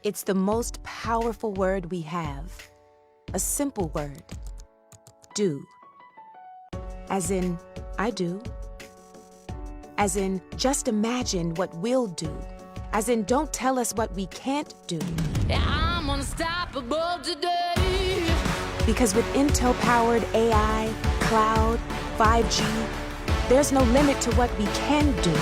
It's the most powerful word we have. A simple word. Do. As in, I do. As in, just imagine what we'll do. As in, don't tell us what we can't do. I'm unstoppable today. Because with Intel-powered AI, cloud, 5G, there's no limit to what we can do.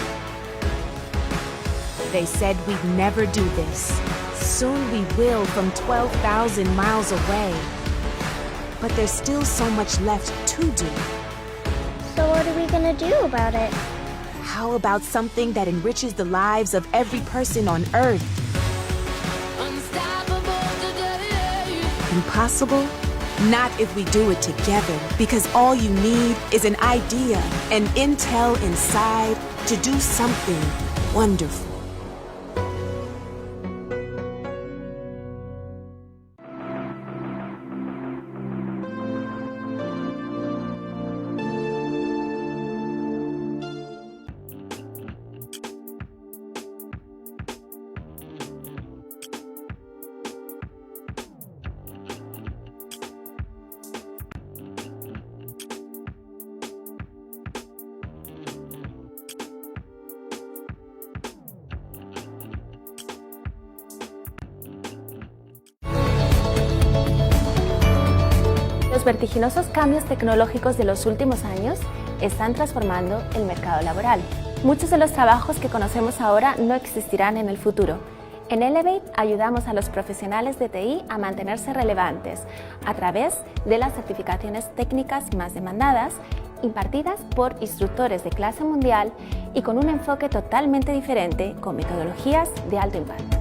They said we'd never do this. Soon we will from 12,000 miles away. But there's still so much left to do. So what are we gonna do about it? How about something that enriches the lives of every person on Earth? Unstoppable today. Impossible? Not if we do it together, because all you need is an idea, an intel inside to do something wonderful. Los vertiginosos cambios tecnológicos de los últimos años están transformando el mercado laboral. Muchos de los trabajos que conocemos ahora no existirán en el futuro. En Elevate ayudamos a los profesionales de TI a mantenerse relevantes a través de las certificaciones técnicas más demandadas, impartidas por instructores de clase mundial y con un enfoque totalmente diferente con metodologías de alto impacto.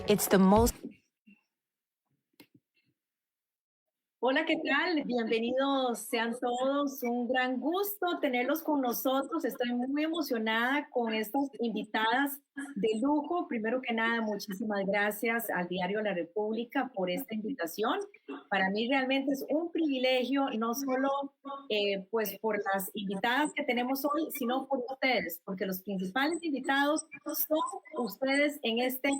It's the most Hola, ¿qué tal? Bienvenidos sean todos. Un gran gusto tenerlos con nosotros. Estoy muy emocionada con estas invitadas de lujo. Primero que nada, muchísimas gracias al Diario La República por esta invitación. Para mí realmente es un privilegio, no solo pues por las invitadas que tenemos hoy, sino por ustedes, porque los principales invitados son ustedes en este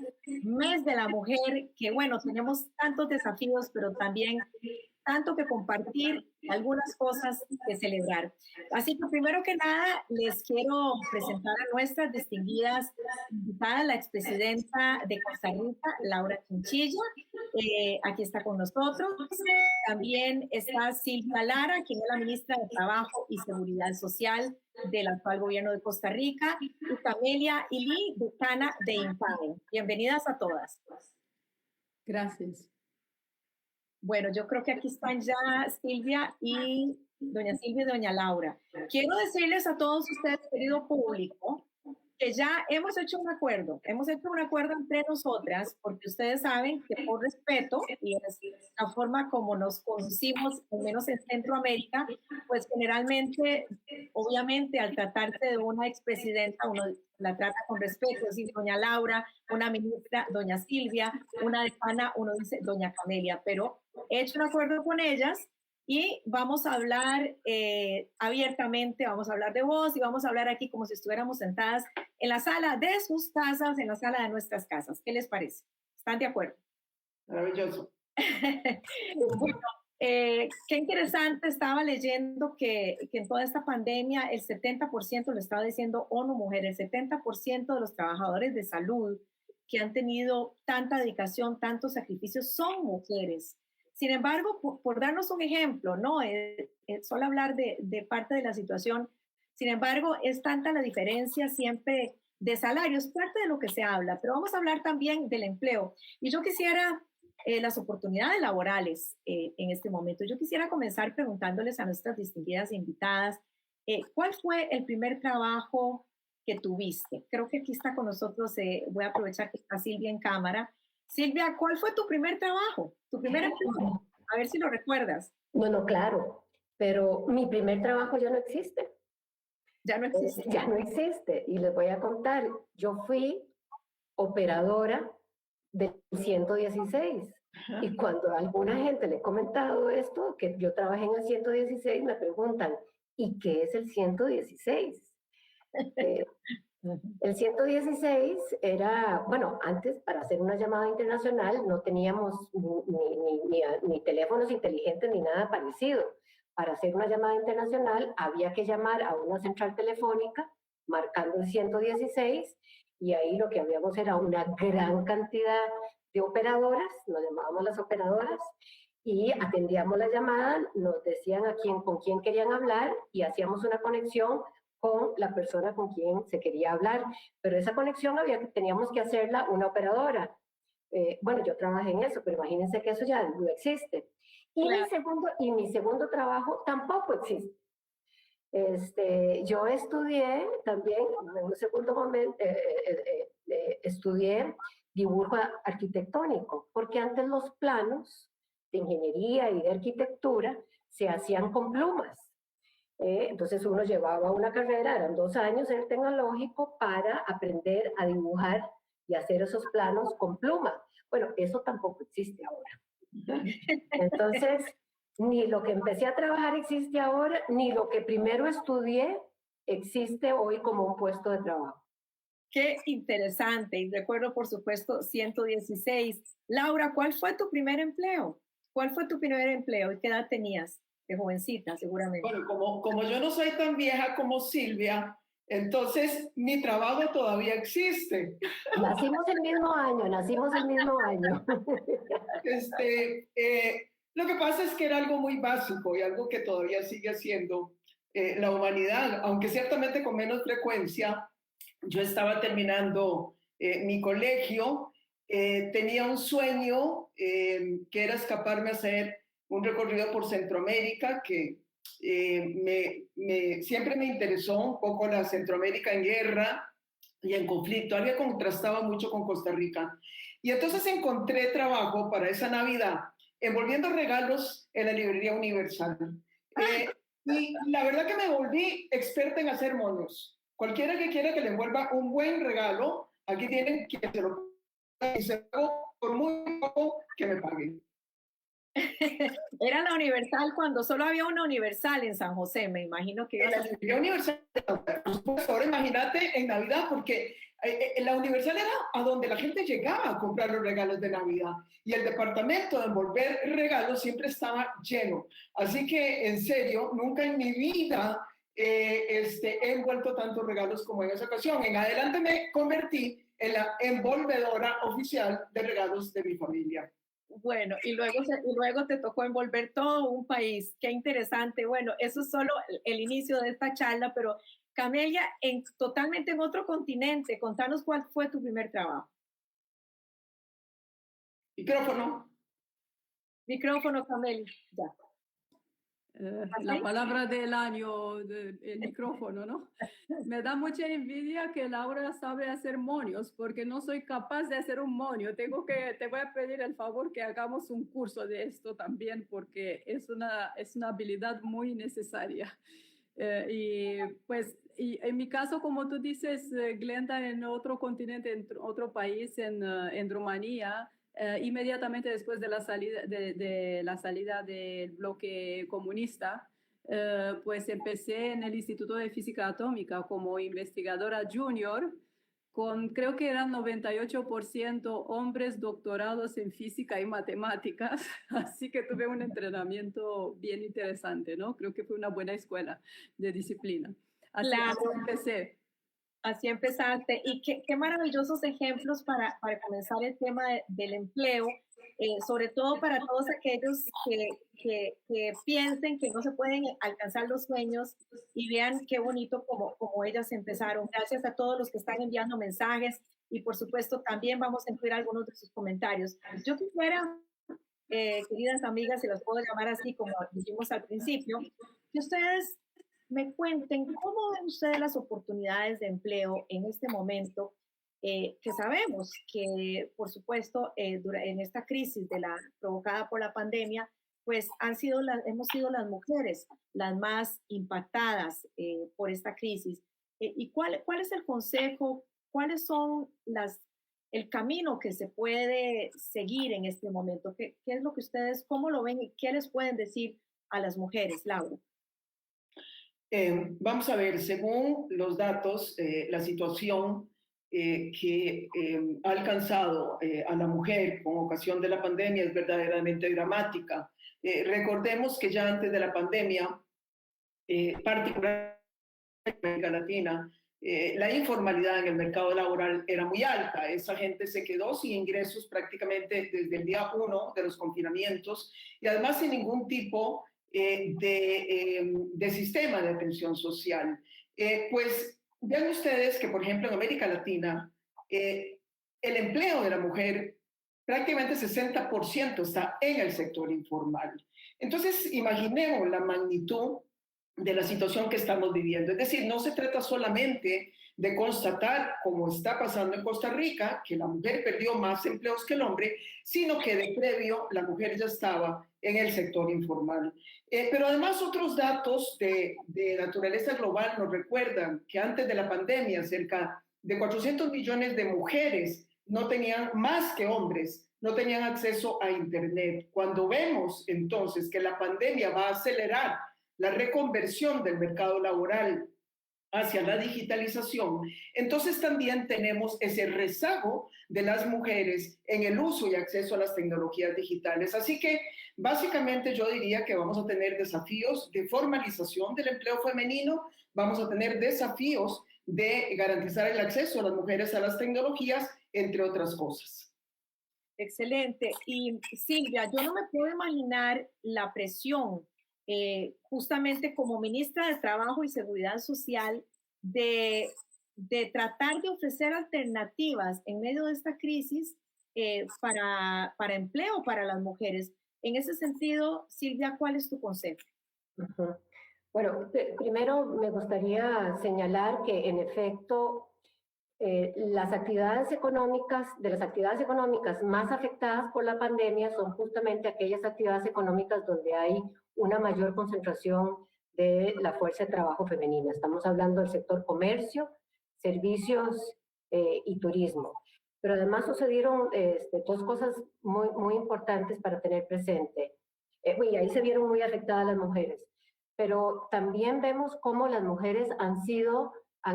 mes de la mujer, que bueno, tenemos tantos desafíos, pero también tanto que compartir, algunas cosas que celebrar. Así que primero que nada les quiero presentar a nuestras distinguidas invitadas, la expresidenta de Costa Rica, Laura Chinchilla, aquí está con nosotros. También está Silvia Lara, quien es la ministra de Trabajo y Seguridad Social del actual gobierno de Costa Rica, y Camelia Ili, decana de INPAE. Bienvenidas a todas. Gracias. Bueno, yo creo que aquí están ya Silvia y doña Laura. Quiero decirles a todos ustedes, querido público, que ya hemos hecho un acuerdo entre nosotras, porque ustedes saben que por respeto y es la forma como nos conocimos, al menos en Centroamérica, pues generalmente obviamente, al tratarse de una expresidenta, uno la trata con respeto, es decir, doña Laura, una ministra, doña Silvia, una decana, uno dice doña Camelia, pero he hecho un acuerdo con ellas y vamos a hablar abiertamente, vamos a hablar de voz y vamos a hablar aquí como si estuviéramos sentadas en la sala de sus casas, en la sala de nuestras casas. ¿Qué les parece? ¿Están de acuerdo? Maravilloso. Bueno, qué interesante, estaba leyendo que en toda esta pandemia el 70%, lo estaba diciendo ONU Mujer, el 70% de los trabajadores de salud que han tenido tanta dedicación, tantos sacrificios, son mujeres. Sin embargo, por darnos un ejemplo, ¿no? Solo hablar de parte de la situación, sin embargo, es tanta la diferencia siempre de salarios, parte de lo que se habla, pero vamos a hablar también del empleo. Y yo quisiera las oportunidades laborales en este momento. Yo quisiera comenzar preguntándoles a nuestras distinguidas invitadas, ¿cuál fue el primer trabajo que tuviste? Creo que aquí está con nosotros, voy a aprovechar que está Silvia en cámara. Silvia, ¿cuál fue tu primer trabajo? Tu primer empleo. A ver si lo recuerdas. Bueno, claro, pero mi primer trabajo ya no existe. Ya no existe. Ya no existe. Y les voy a contar, yo fui operadora del 116. Y cuando a alguna gente le he comentado esto, que yo trabajé en el 116, me preguntan, ¿y qué es el 116? El 116 era, bueno, antes para hacer una llamada internacional no teníamos ni teléfonos inteligentes ni nada parecido. Para hacer una llamada internacional había que llamar a una central telefónica marcando el 116 y ahí lo que habíamos era una gran cantidad de operadoras, nos llamábamos las operadoras, y atendíamos la llamada, nos decían con quién querían hablar y hacíamos una conexión con la persona con quien se quería hablar, pero esa conexión teníamos que hacerla una operadora. Bueno, yo trabajé en eso, pero imagínense que eso ya no existe. Y, claro, mi segundo trabajo tampoco existe. Yo estudié también, en un segundo momento, estudié dibujo arquitectónico, porque antes los planos de ingeniería y de arquitectura se hacían con plumas. Entonces uno llevaba una carrera, eran 2 años en el tecnológico para aprender a dibujar y hacer esos planos con pluma. Bueno, eso tampoco existe ahora. Entonces, ni lo que empecé a trabajar existe ahora, ni lo que primero estudié existe hoy como un puesto de trabajo. Qué interesante. Y recuerdo, por supuesto, 116. Laura, ¿cuál fue tu primer empleo? ¿Cuál fue tu primer empleo y qué edad tenías? De jovencita, seguramente. Bueno, como yo no soy tan vieja como Silvia, entonces mi trabajo todavía existe. Nacimos el mismo año. Lo que pasa es que era algo muy básico y algo que todavía sigue haciendo la humanidad, aunque ciertamente con menos frecuencia. Yo estaba terminando mi colegio, tenía un sueño que era escaparme a hacer un recorrido por Centroamérica, que siempre me interesó un poco la Centroamérica en guerra y en conflicto. Había contrastado mucho con Costa Rica. Y entonces encontré trabajo para esa Navidad, envolviendo regalos en la librería Universal. Y la verdad que me volví experta en hacer monos. Cualquiera que quiera que le envuelva un buen regalo, aquí tienen que se lo y se pago por muy poco que me paguen. Era la Universal cuando solo había una Universal en San José, me imagino que era la Universal. Ahora imagínate en Navidad, porque la Universal era a donde la gente llegaba a comprar los regalos de Navidad y el departamento de envolver regalos siempre estaba lleno. Así que, en serio, nunca en mi vida he envuelto tantos regalos como en esa ocasión. En adelante me convertí en la envolvedora oficial de regalos de mi familia. Bueno, y luego te tocó envolver todo un país. Qué interesante. Bueno, eso es solo el inicio de esta charla, pero Camelia, totalmente en otro continente, contanos cuál fue tu primer trabajo. Micrófono, Camelia, ya. La palabra del año, el micrófono, ¿no? Me da mucha envidia que Laura sabe hacer monios, porque no soy capaz de hacer un monio. Te voy a pedir el favor que hagamos un curso de esto también, porque es una habilidad muy necesaria. Y pues y en mi caso, como tú dices, Glenda, en otro continente, en otro país, en Rumanía, inmediatamente después de la salida del bloque comunista, pues empecé en el Instituto de Física Atómica como investigadora junior, con creo que eran 98% hombres doctorados en física y matemáticas, así que tuve un entrenamiento bien interesante, ¿no? Creo que fue una buena escuela de disciplina. Así, Claro. así empecé. Así empezaste. Y qué maravillosos ejemplos para comenzar el tema del empleo, sobre todo para todos aquellos que piensen que no se pueden alcanzar los sueños y vean qué bonito como ellas empezaron. Gracias a todos los que están enviando mensajes y por supuesto también vamos a incluir algunos de sus comentarios. Yo quisiera, queridas amigas, si las puedo llamar así como dijimos al principio, que ustedes me cuenten cómo ven ustedes las oportunidades de empleo en este momento, que sabemos que, por supuesto, en esta crisis provocada por la pandemia, pues hemos sido las mujeres las más impactadas por esta crisis. ¿Y cuál es el consejo? ¿Cuáles son el camino que se puede seguir en este momento? ¿Qué es lo que ustedes, cómo lo ven y qué les pueden decir a las mujeres, Laura? Vamos a ver, según los datos, la situación que ha alcanzado a la mujer con ocasión de la pandemia es verdaderamente dramática. Recordemos que ya antes de la pandemia, particularmente en América Latina, la informalidad en el mercado laboral era muy alta. Esa gente se quedó sin ingresos prácticamente desde el día 1 de los confinamientos y además sin ningún tipo de sistema de atención social. Pues vean ustedes que, por ejemplo, en América Latina, el empleo de la mujer, prácticamente 60% está en el sector informal. Entonces, imaginemos la magnitud de la situación que estamos viviendo. Es decir, no se trata solamente de constatar, como está pasando en Costa Rica, que la mujer perdió más empleos que el hombre, sino que de previo la mujer ya estaba en el sector informal. Pero además otros datos de naturaleza global nos recuerdan que antes de la pandemia cerca de 400 millones de mujeres no tenían, más que hombres, no tenían acceso a Internet. Cuando vemos entonces que la pandemia va a acelerar la reconversión del mercado laboral hacia la digitalización, entonces también tenemos ese rezago de las mujeres en el uso y acceso a las tecnologías digitales. Así que básicamente yo diría que vamos a tener desafíos de formalización del empleo femenino, vamos a tener desafíos de garantizar el acceso a las mujeres a las tecnologías, entre otras cosas. Excelente. Y Silvia, yo no me puedo imaginar la presión justamente como ministra de Trabajo y Seguridad Social, de tratar de ofrecer alternativas en medio de esta crisis para empleo para las mujeres. En ese sentido, Silvia, ¿cuál es tu consejo? Uh-huh. Bueno, primero me gustaría señalar que en efecto las actividades económicas más afectadas por la pandemia son justamente aquellas actividades económicas donde hay una mayor concentración de la fuerza de trabajo femenina. Estamos hablando del sector comercio, servicios y turismo. Pero además sucedieron dos cosas muy importantes para tener presente. Y ahí se vieron muy afectadas las mujeres. Pero también vemos cómo las mujeres han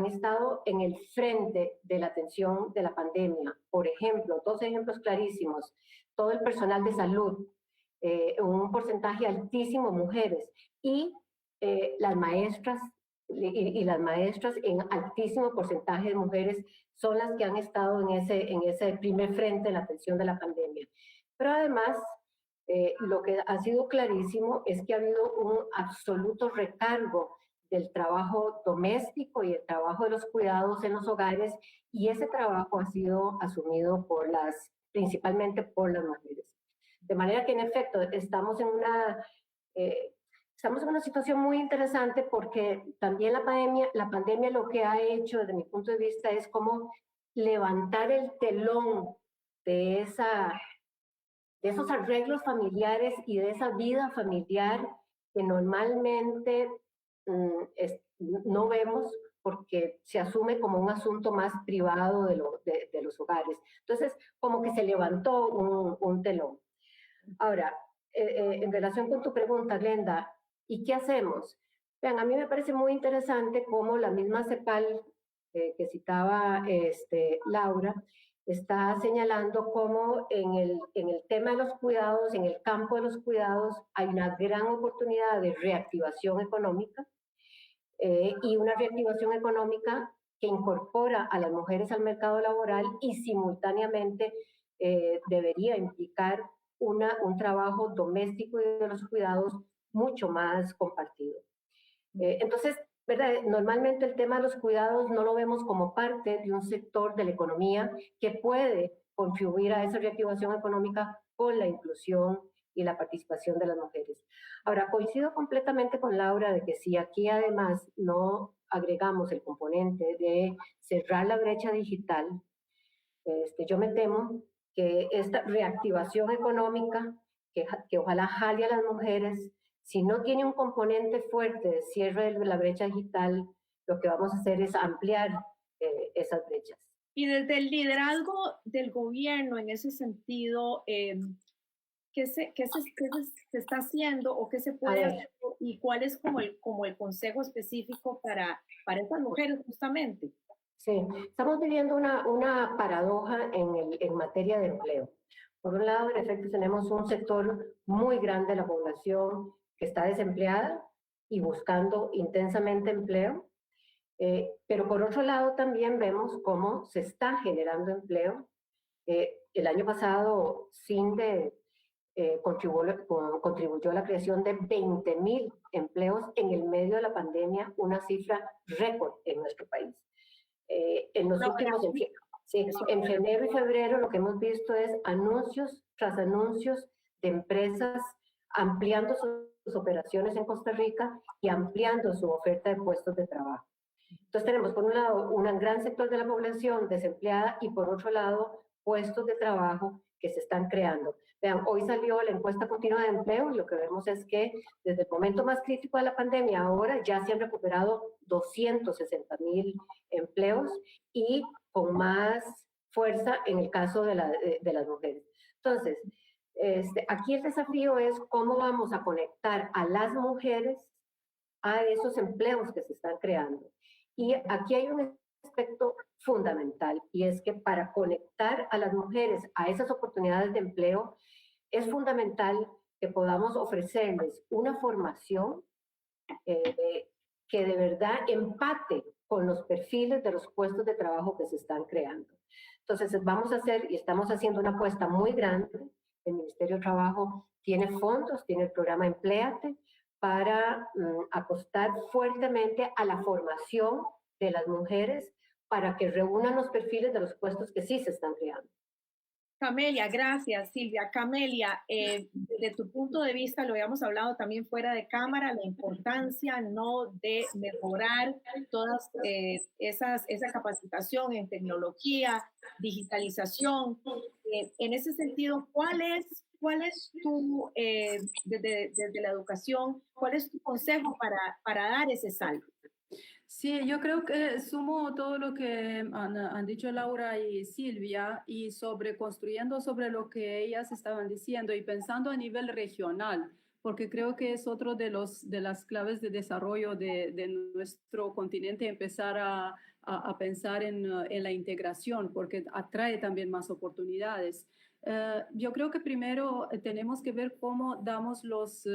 estado en el frente de la atención de la pandemia. Por ejemplo, dos ejemplos clarísimos. Todo el personal de salud, un porcentaje altísimo mujeres, y las maestras en altísimo porcentaje de mujeres son las que han estado en ese primer frente de la atención de la pandemia. Pero además, lo que ha sido clarísimo es que ha habido un absoluto recargo del trabajo doméstico y el trabajo de los cuidados en los hogares, y ese trabajo ha sido asumido principalmente por las mujeres. De manera que en efecto estamos en una situación muy interesante, porque también la pandemia lo que ha hecho desde mi punto de vista es como levantar el telón de esos arreglos familiares y de esa vida familiar que normalmente no vemos porque se asume como un asunto más privado de los hogares. Entonces, como que se levantó un telón. Ahora, en relación con tu pregunta, Glenda, ¿y qué hacemos? Vean, a mí me parece muy interesante cómo la misma CEPAL que citaba Laura, está señalando cómo en el tema de los cuidados, en el campo de los cuidados, hay una gran oportunidad de reactivación económica y una reactivación económica que incorpora a las mujeres al mercado laboral y simultáneamente debería implicar un trabajo doméstico y de los cuidados mucho más compartido. Entonces, ¿verdad? Normalmente el tema de los cuidados no lo vemos como parte de un sector de la economía que puede contribuir a esa reactivación económica con la inclusión y la participación de las mujeres. Ahora, coincido completamente con Laura de que si aquí además no agregamos el componente de cerrar la brecha digital, yo me temo que esta reactivación económica, que ojalá jale a las mujeres, si no tiene un componente fuerte de cierre de la brecha digital, lo que vamos a hacer es ampliar esas brechas. Y desde el liderazgo del gobierno en ese sentido, ¿qué se está haciendo o qué se puede hacer y cuál es como el consejo específico para estas mujeres justamente? Sí, estamos viviendo una paradoja en materia de empleo. Por un lado, en efecto, tenemos un sector muy grande de la población que está desempleada y buscando intensamente empleo, pero por otro lado también vemos cómo se está generando empleo. El año pasado, CINDE contribuyó a la creación de 20.000 empleos en el medio de la pandemia, una cifra récord en nuestro país. En los últimos, en enero y febrero lo que hemos visto es anuncios tras anuncios de empresas ampliando sus operaciones en Costa Rica y ampliando su oferta de puestos de trabajo. Entonces tenemos por un lado un gran sector de la población desempleada y por otro lado puestos de trabajo que se están creando. Vean, hoy salió la encuesta continua de empleo y lo que vemos es que desde el momento más crítico de la pandemia ahora ya se han recuperado 260.000 empleos y con más fuerza en el caso de las mujeres. Entonces, aquí el desafío es cómo vamos a conectar a las mujeres a esos empleos que se están creando. Y aquí hay un aspecto fundamental y es que para conectar a las mujeres a esas oportunidades de empleo es fundamental que podamos ofrecerles una formación que de verdad empate con los perfiles de los puestos de trabajo que se están creando. Entonces vamos a hacer y estamos haciendo una apuesta muy grande. El Ministerio de Trabajo tiene fondos, tiene el programa Empléate para apostar fuertemente a la formación de las mujeres para que reúnan los perfiles de los puestos que sí se están creando. Camelia, gracias Silvia. Camelia, desde tu punto de vista, lo habíamos hablado también fuera de cámara, la importancia no de mejorar todas esa capacitación en tecnología, digitalización. En ese sentido, ¿cuál es tu, desde la educación, cuál es tu consejo para dar ese salto? Sí, yo creo que sumo todo lo que han dicho Laura y Silvia y construyendo sobre lo que ellas estaban diciendo y pensando a nivel regional, porque creo que es otro de las claves de desarrollo de nuestro continente, empezar a pensar en la integración, porque atrae también más oportunidades. Yo creo que primero tenemos que ver cómo damos los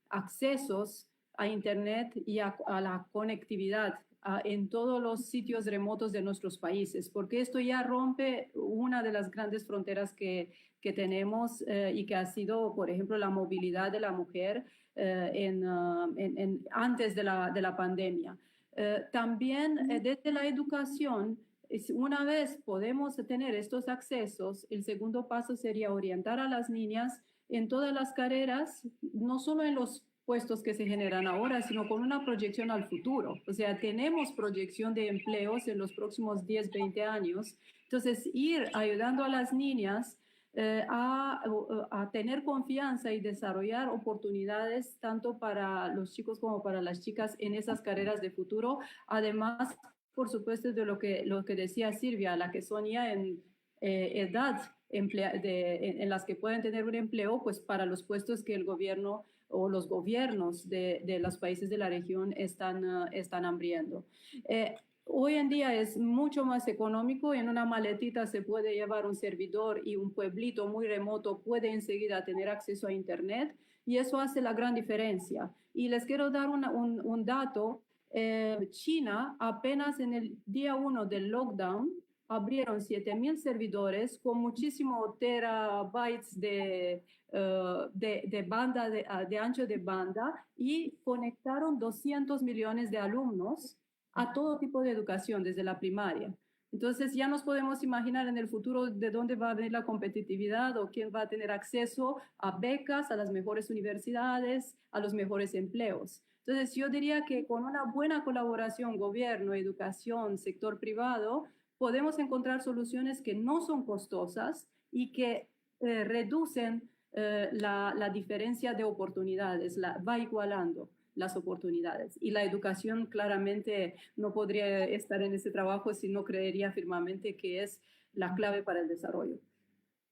accesos a Internet y a la conectividad en todos los sitios remotos de nuestros países, porque esto ya rompe una de las grandes fronteras que tenemos y que ha sido, por ejemplo, la movilidad de la mujer antes de la pandemia. También desde la educación, una vez podemos tener estos accesos, el segundo paso sería orientar a las niñas en todas las carreras, no solo en los puestos que se generan ahora, sino con una proyección al futuro. O sea, tenemos proyección de empleos en los próximos 10, 20 años. Entonces, ir ayudando a las niñas a tener confianza y desarrollar oportunidades tanto para los chicos como para las chicas en esas carreras de futuro. Además, por supuesto, de lo que decía Silvia, la que son ya en edad en las que pueden tener un empleo, pues para los puestos que el gobierno o los gobiernos de los países de la región están hambriendo. Hoy en día es mucho más económico. En una maletita se puede llevar un servidor y un pueblito muy remoto puede enseguida tener acceso a Internet y eso hace la gran diferencia. Y les quiero dar un dato. China apenas en el día 1 del lockdown abrieron 7,000 servidores con muchísimo terabytes de banda, de ancho de banda y conectaron 200 millones de alumnos a todo tipo de educación, desde la primaria. Entonces ya nos podemos imaginar en el futuro de dónde va a venir la competitividad o quién va a tener acceso a becas, a las mejores universidades, a los mejores empleos. Entonces yo diría que con una buena colaboración, gobierno, educación, sector privado, podemos encontrar soluciones que no son costosas y que reducen la diferencia de oportunidades, va igualando las oportunidades. Y la educación claramente no podría estar en ese trabajo si no creería firmemente que es la clave para el desarrollo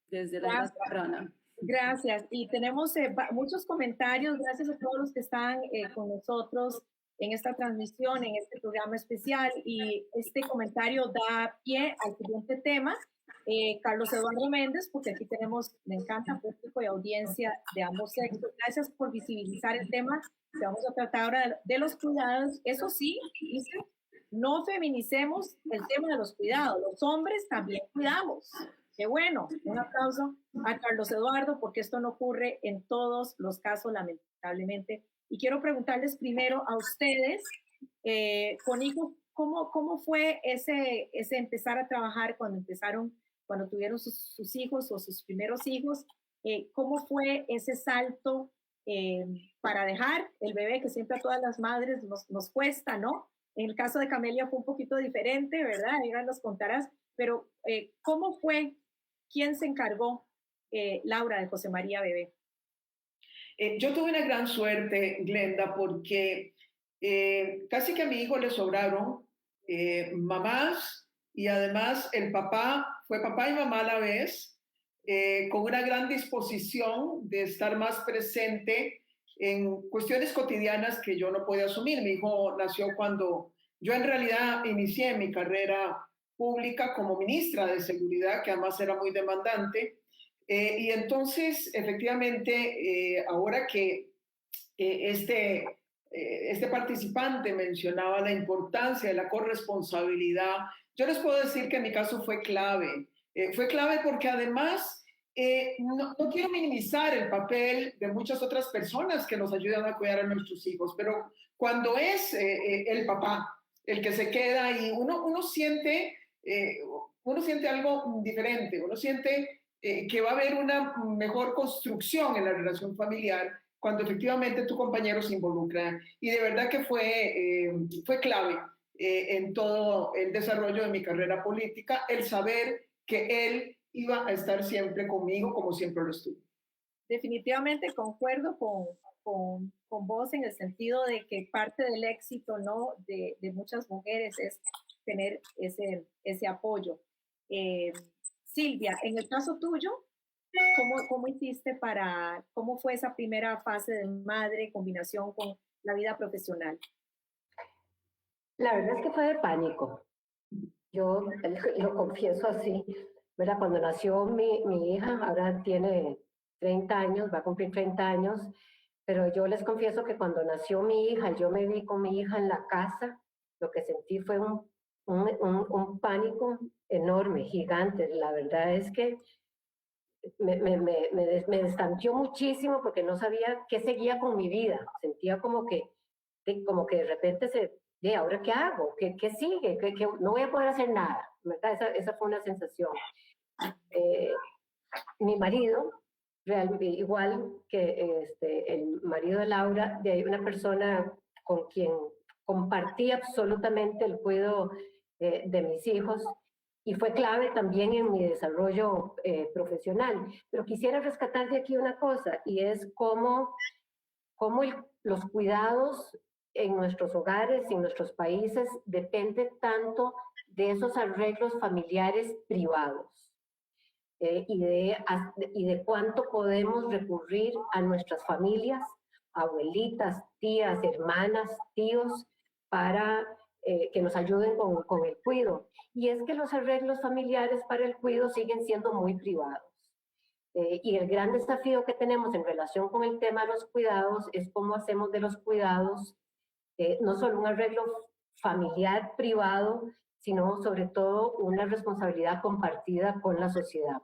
desde la edad temprana. Gracias. Y tenemos muchos comentarios. Gracias a todos los que están con nosotros en esta transmisión, en este programa especial. Y este comentario da pie al siguiente tema. Carlos Eduardo Méndez, porque aquí tenemos, me encanta, público y audiencia de ambos sexos. Gracias por visibilizar el tema que vamos a tratar ahora de los cuidados. Eso sí, dice, no feminicemos el tema de los cuidados. Los hombres también cuidamos. Qué bueno. Un aplauso a Carlos Eduardo, porque esto no ocurre en todos los casos, lamentablemente. Y quiero preguntarles primero a ustedes, con hijos, ¿cómo fue ese empezar a trabajar cuando tuvieron sus hijos o sus primeros hijos? ¿Cómo fue ese salto para dejar el bebé, que siempre a todas las madres nos cuesta, ¿no? En el caso de Camelia fue un poquito diferente, ¿verdad? Ahora nos contarás, pero ¿cómo fue? ¿Quién se encargó, Laura, de José María bebé? Yo tuve una gran suerte, Glenda, porque casi que a mi hijo le sobraron mamás y además el papá fue papá y mamá a la vez, con una gran disposición de estar más presente en cuestiones cotidianas que yo no podía asumir. Mi hijo nació cuando yo en realidad inicié mi carrera pública como ministra de Seguridad, que además era muy demandante. Y entonces, efectivamente, ahora que este participante mencionaba la importancia de la corresponsabilidad, yo les puedo decir que en mi caso fue clave. Fue clave porque además no quiero minimizar el papel de muchas otras personas que nos ayudan a cuidar a nuestros hijos, pero cuando es el papá el que se queda y uno siente algo diferente, uno siente que va a haber una mejor construcción en la relación familiar cuando efectivamente tu compañero se involucra. Y de verdad que fue clave en todo el desarrollo de mi carrera política, el saber que él iba a estar siempre conmigo como siempre lo estuvo. Definitivamente concuerdo con vos en el sentido de que parte del éxito, ¿no?, de muchas mujeres es tener ese apoyo. Silvia, en el caso tuyo, ¿cómo hiciste cómo fue esa primera fase de madre, combinación con la vida profesional? La verdad es que fue de pánico. Yo lo confieso así, ¿verdad? Cuando nació mi hija, ahora tiene 30 años, va a cumplir 30 años, pero yo les confieso que cuando nació mi hija, yo me vi con mi hija en la casa, lo que sentí fue un pánico enorme, gigante. La verdad es que me destanteó muchísimo porque no sabía qué seguía con mi vida. Sentía como que de repente ¿ahora qué hago? ¿Qué sigue? Que no voy a poder hacer nada, ¿verdad? Esa fue una sensación. Mi marido, igual que el marido de Laura, una persona con quien compartí absolutamente el cuidado de mis hijos, y fue clave también en mi desarrollo profesional. Pero quisiera rescatar de aquí una cosa, y es cómo los cuidados en nuestros hogares y en nuestros países dependen tanto de esos arreglos familiares privados. Y de cuánto podemos recurrir a nuestras familias, abuelitas, tías, hermanas, tíos, para que nos ayuden con el cuidado. Y es que los arreglos familiares para el cuidado siguen siendo muy privados. Y el gran desafío que tenemos en relación con el tema de los cuidados es cómo hacemos de los cuidados no solo un arreglo familiar privado, sino sobre todo una responsabilidad compartida con la sociedad.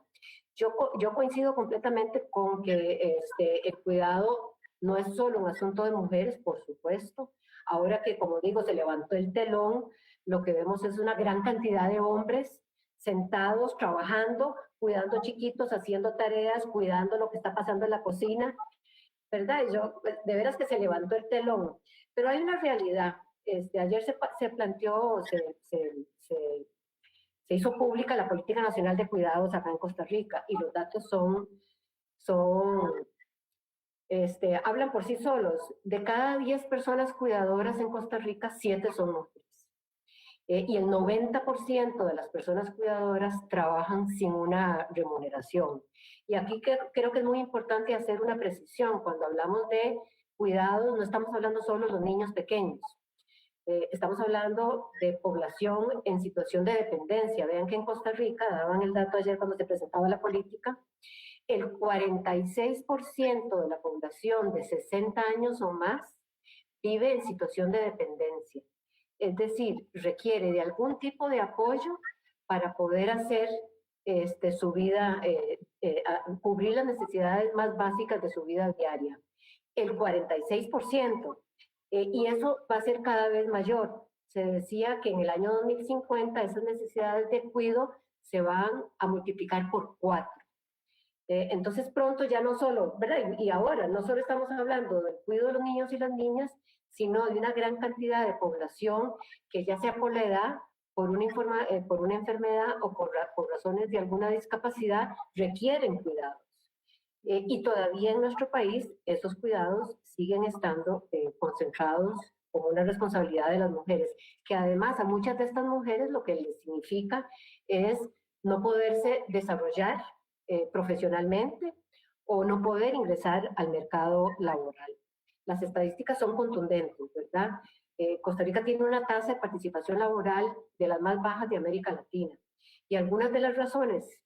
Yo coincido completamente con que el cuidado no es solo un asunto de mujeres, por supuesto. Ahora que, como digo, se levantó el telón, lo que vemos es una gran cantidad de hombres sentados, trabajando, cuidando chiquitos, haciendo tareas, cuidando lo que está pasando en la cocina, ¿verdad? De veras que se levantó el telón. Pero hay una realidad. Ayer se planteó, se hizo pública la Política Nacional de Cuidados acá en Costa Rica, y los datos hablan por sí solos. De cada 10 personas cuidadoras en Costa Rica, 7 son mujeres. Y el 90% de las personas cuidadoras trabajan sin una remuneración. Y aquí creo que es muy importante hacer una precisión. Cuando hablamos de cuidados, no estamos hablando solo de los niños pequeños. Estamos hablando de población en situación de dependencia. Vean que en Costa Rica, daban el dato ayer cuando se presentaba la política, el 46% de la población de 60 años o más vive en situación de dependencia. Es decir, requiere de algún tipo de apoyo para poder hacer su vida, cubrir las necesidades más básicas de su vida diaria. El 46%. Y eso va a ser cada vez mayor. Se decía que en el año 2050 esas necesidades de cuidado se van a multiplicar por 4. Entonces pronto ya no solo, ¿verdad? Y ahora no solo estamos hablando del cuidado de los niños y las niñas, sino de una gran cantidad de población que ya sea por la edad, por una enfermedad o por razones de alguna discapacidad, requieren cuidados. Y todavía en nuestro país esos cuidados siguen estando concentrados como una responsabilidad de las mujeres, que además a muchas de estas mujeres lo que les significa es no poderse desarrollar profesionalmente o no poder ingresar al mercado laboral. Las estadísticas son contundentes, ¿verdad? Costa Rica tiene una tasa de participación laboral de las más bajas de América Latina. Y algunas de las razones,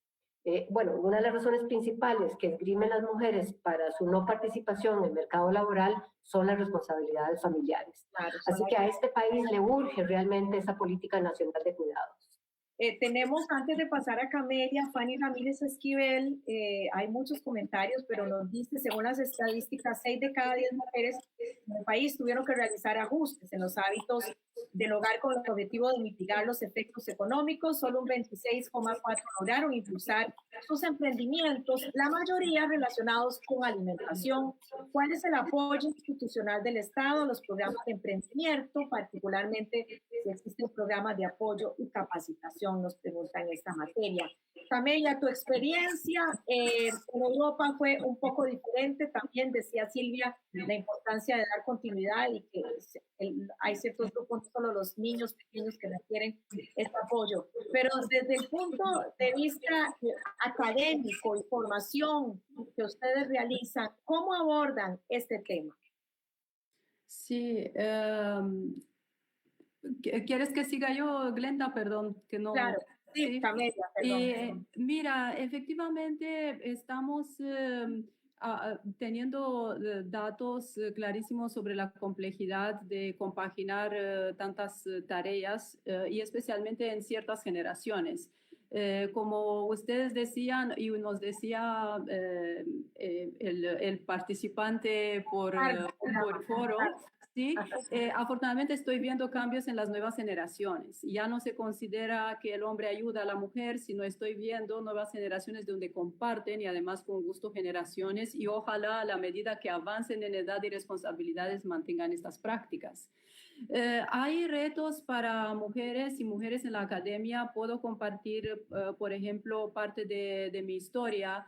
una de las razones principales que esgrimen las mujeres para su no participación en el mercado laboral son las responsabilidades familiares. Claro, así que a este país le urge realmente esa política nacional de cuidados. Tenemos, antes de pasar a Camelia, Fanny Ramírez Esquivel, hay muchos comentarios, pero nos dice, según las estadísticas, 6 de cada 10 mujeres en el país tuvieron que realizar ajustes en los hábitos del hogar con el objetivo de mitigar los efectos económicos. Solo un 26,4% lograron impulsar sus emprendimientos, la mayoría relacionados con alimentación. ¿Cuál es el apoyo institucional del Estado a los programas de emprendimiento, particularmente si existen programas de apoyo y capacitación? Nos preguntan en esta materia. Camelia, tu experiencia en Europa fue un poco diferente. También decía Silvia la importancia de dar continuidad y que hay ciertos grupos, no solo los niños pequeños, que requieren este apoyo. Pero desde el punto de vista académico y formación que ustedes realizan, ¿cómo abordan este tema? Sí, ¿quieres que siga yo, Glenda? Perdón, que no... Claro, sí, Camelia, perdón. Mira, efectivamente estamos teniendo datos clarísimos sobre la complejidad de compaginar tantas tareas y especialmente en ciertas generaciones. Como ustedes decían y nos decía el participante por foro, ¿sí? Afortunadamente estoy viendo cambios en las nuevas generaciones. Ya no se considera que el hombre ayuda a la mujer, sino estoy viendo nuevas generaciones donde comparten y además con gusto generaciones, y ojalá a la medida que avancen en edad y responsabilidades mantengan estas prácticas. Hay retos para mujeres y mujeres en la academia. Puedo compartir, por ejemplo, parte de mi historia.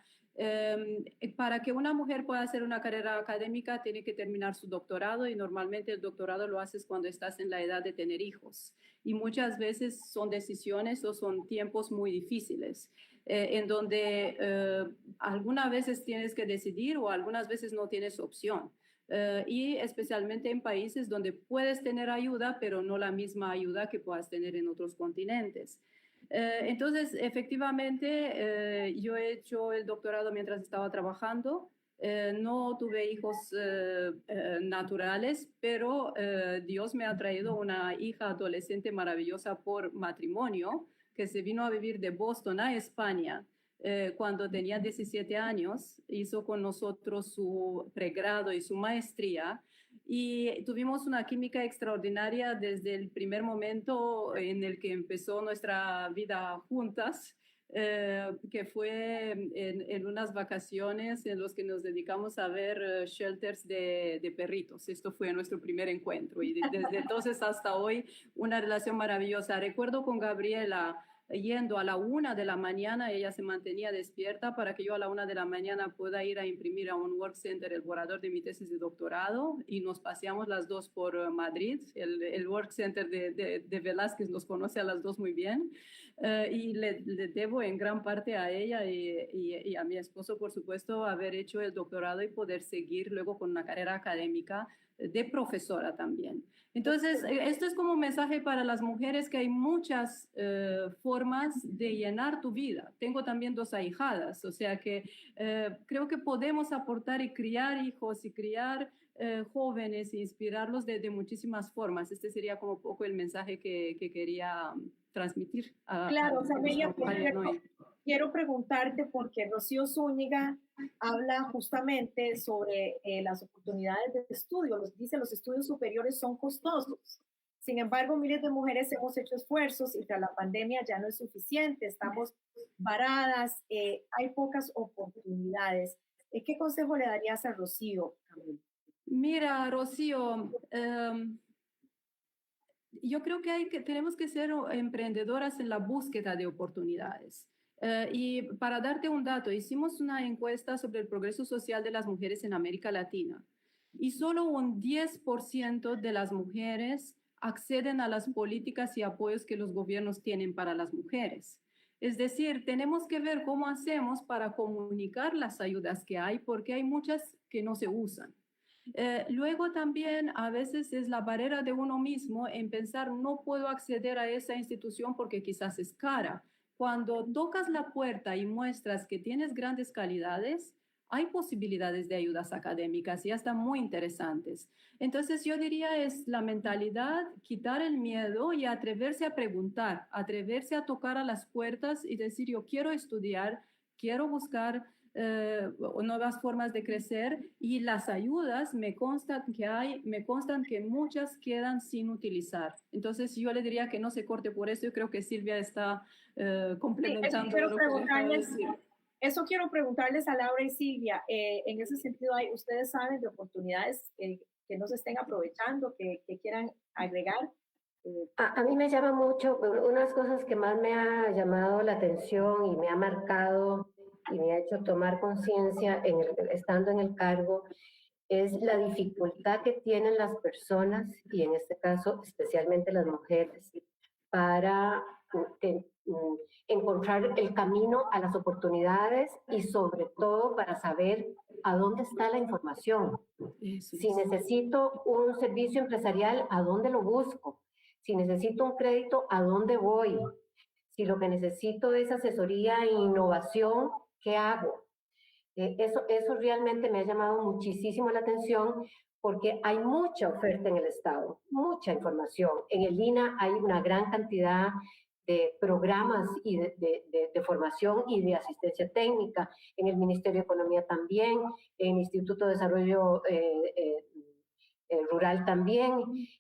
Para que una mujer pueda hacer una carrera académica, tiene que terminar su doctorado y normalmente el doctorado lo haces cuando estás en la edad de tener hijos. Y muchas veces son decisiones o son tiempos muy difíciles, en donde algunas veces tienes que decidir o algunas veces no tienes opción. Y especialmente en países donde puedes tener ayuda, pero no la misma ayuda que puedas tener en otros continentes. Entonces, efectivamente, yo he hecho el doctorado mientras estaba trabajando. No tuve hijos naturales, pero Dios me ha traído una hija adolescente maravillosa por matrimonio que se vino a vivir de Boston a España. Cuando tenía 17 años, hizo con nosotros su pregrado y su maestría y tuvimos una química extraordinaria desde el primer momento en el que empezó nuestra vida juntas, que fue en unas vacaciones en las que nos dedicamos a ver shelters de perritos. Esto fue nuestro primer encuentro y desde entonces hasta hoy una relación maravillosa. Recuerdo con Gabriela yendo a la 1 de la mañana, ella se mantenía despierta para que yo a la 1 de la mañana pueda ir a imprimir a un work center el borrador de mi tesis de doctorado y nos paseamos las dos por Madrid. El work center de Velázquez nos conoce a las dos muy bien y le debo en gran parte a ella y a mi esposo, por supuesto, haber hecho el doctorado y poder seguir luego con una carrera académica de profesora también. Entonces, esto es como un mensaje para las mujeres que hay muchas formas de llenar tu vida. Tengo también 2 ahijadas, o sea que creo que podemos aportar y criar hijos y criar jóvenes e inspirarlos de muchísimas formas. Este sería como un poco el mensaje que quería transmitir. Claro, Samelia, por cierto, quiero preguntarte porque Rocío Zúñiga habla justamente sobre las oportunidades de estudio. Dice, los estudios superiores son costosos. Sin embargo, miles de mujeres hemos hecho esfuerzos y tras la pandemia ya no es suficiente. Estamos varadas, hay pocas oportunidades. ¿Qué consejo le darías a Rocío? Mira, Rocío, yo creo que tenemos que ser emprendedoras en la búsqueda de oportunidades. Y para darte un dato, hicimos una encuesta sobre el progreso social de las mujeres en América Latina y solo un 10% de las mujeres acceden a las políticas y apoyos que los gobiernos tienen para las mujeres. Es decir, tenemos que ver cómo hacemos para comunicar las ayudas que hay, porque hay muchas que no se usan. Luego también a veces es la barrera de uno mismo en pensar no puedo acceder a esa institución porque quizás es cara. Cuando tocas la puerta y muestras que tienes grandes calidades, hay posibilidades de ayudas académicas y hasta muy interesantes. Entonces yo diría es la mentalidad, quitar el miedo y atreverse a preguntar, atreverse a tocar a las puertas y decir yo quiero estudiar, quiero buscar nuevas formas de crecer y las ayudas me constan que muchas quedan sin utilizar. Entonces yo le diría que no se corte por eso. Yo creo que Silvia está complementando lo que decir. Eso quiero preguntarles a Laura y Silvia. En ese sentido, ¿ustedes saben de oportunidades que no se estén aprovechando, que quieran agregar? A mí me llama mucho, unas cosas que más me ha llamado la atención y me ha marcado y me ha hecho tomar conciencia estando en el cargo, es la dificultad que tienen las personas, y en este caso especialmente las mujeres, para encontrar el camino a las oportunidades y sobre todo para saber a dónde está la información. Si necesito un servicio empresarial, ¿a dónde lo busco? Si necesito un crédito, ¿a dónde voy? Si lo que necesito es asesoría e innovación, ¿qué hago? Eso realmente me ha llamado muchísimo la atención porque hay mucha oferta en el Estado, mucha información. En el INAH hay una gran cantidad de programas y de formación y de asistencia técnica. En el Ministerio de Economía también, en el Instituto de Desarrollo Rural también.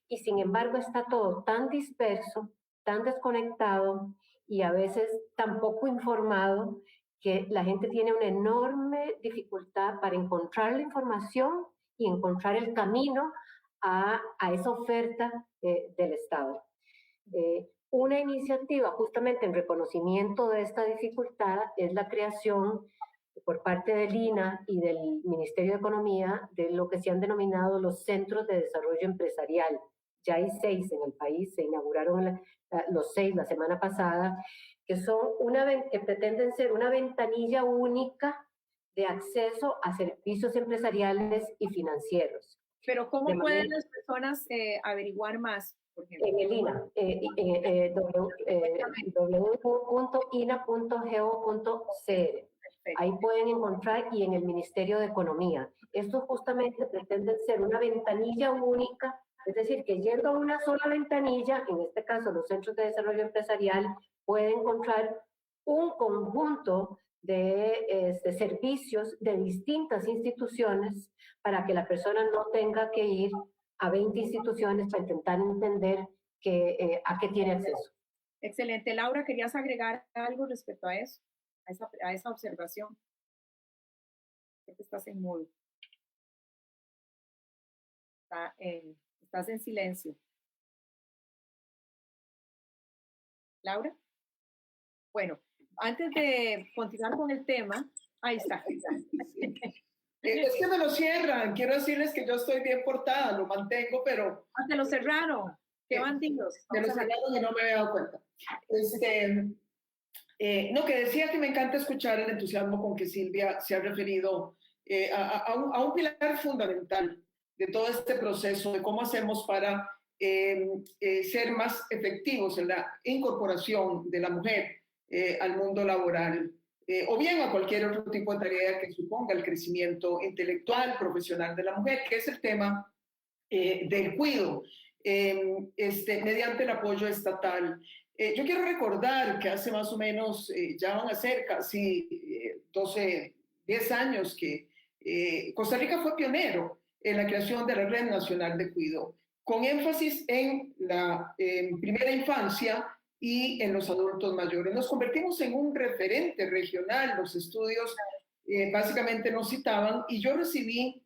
Y sin embargo está todo tan disperso, tan desconectado y a veces tan poco informado que la gente tiene una enorme dificultad para encontrar la información y encontrar el camino a esa oferta del Estado. Una iniciativa justamente en reconocimiento de esta dificultad es la creación por parte del INA y del Ministerio de Economía de lo que se han denominado los Centros de Desarrollo Empresarial. Ya hay 6 en el país, se inauguraron los 6 la semana pasada, que pretenden ser una ventanilla única de acceso a servicios empresariales y financieros. Pero ¿cómo pueden las personas averiguar más? Por ejemplo? En el INA, www.ina.go.cr. Ahí pueden encontrar, y en el Ministerio de Economía. Estos justamente pretenden ser una ventanilla única, es decir, que yendo a una sola ventanilla, en este caso los centros de desarrollo empresarial, pueden encontrar un conjunto de servicios de distintas instituciones para que la persona no tenga que ir a 20 instituciones para intentar entender a qué tiene acceso. Excelente. Laura, ¿querías agregar algo respecto a eso? A esa observación. Creo que estás en mudo. Estás en silencio. Laura. Bueno, antes de continuar con el tema, ahí está. Es que me lo cierran. Quiero decirles que yo estoy bien portada, lo mantengo, pero... Ah, te lo cerraron. Qué bandidos. Me lo cerraron y no me había dado cuenta. No, que decía que me encanta escuchar el entusiasmo con que Silvia se ha referido a un pilar fundamental de todo este proceso, de cómo hacemos para ser más efectivos en la incorporación de la mujer al mundo laboral, o bien a cualquier otro tipo de tarea que suponga el crecimiento intelectual, profesional de la mujer, que es el tema del cuidado, mediante el apoyo estatal. Yo quiero recordar que hace más o menos, ya van a ser casi 10 años que Costa Rica fue pionero en la creación de la Red Nacional de Cuidado, con énfasis en la primera infancia y en los adultos mayores. Nos convertimos en un referente regional, los estudios básicamente nos citaban, y yo recibí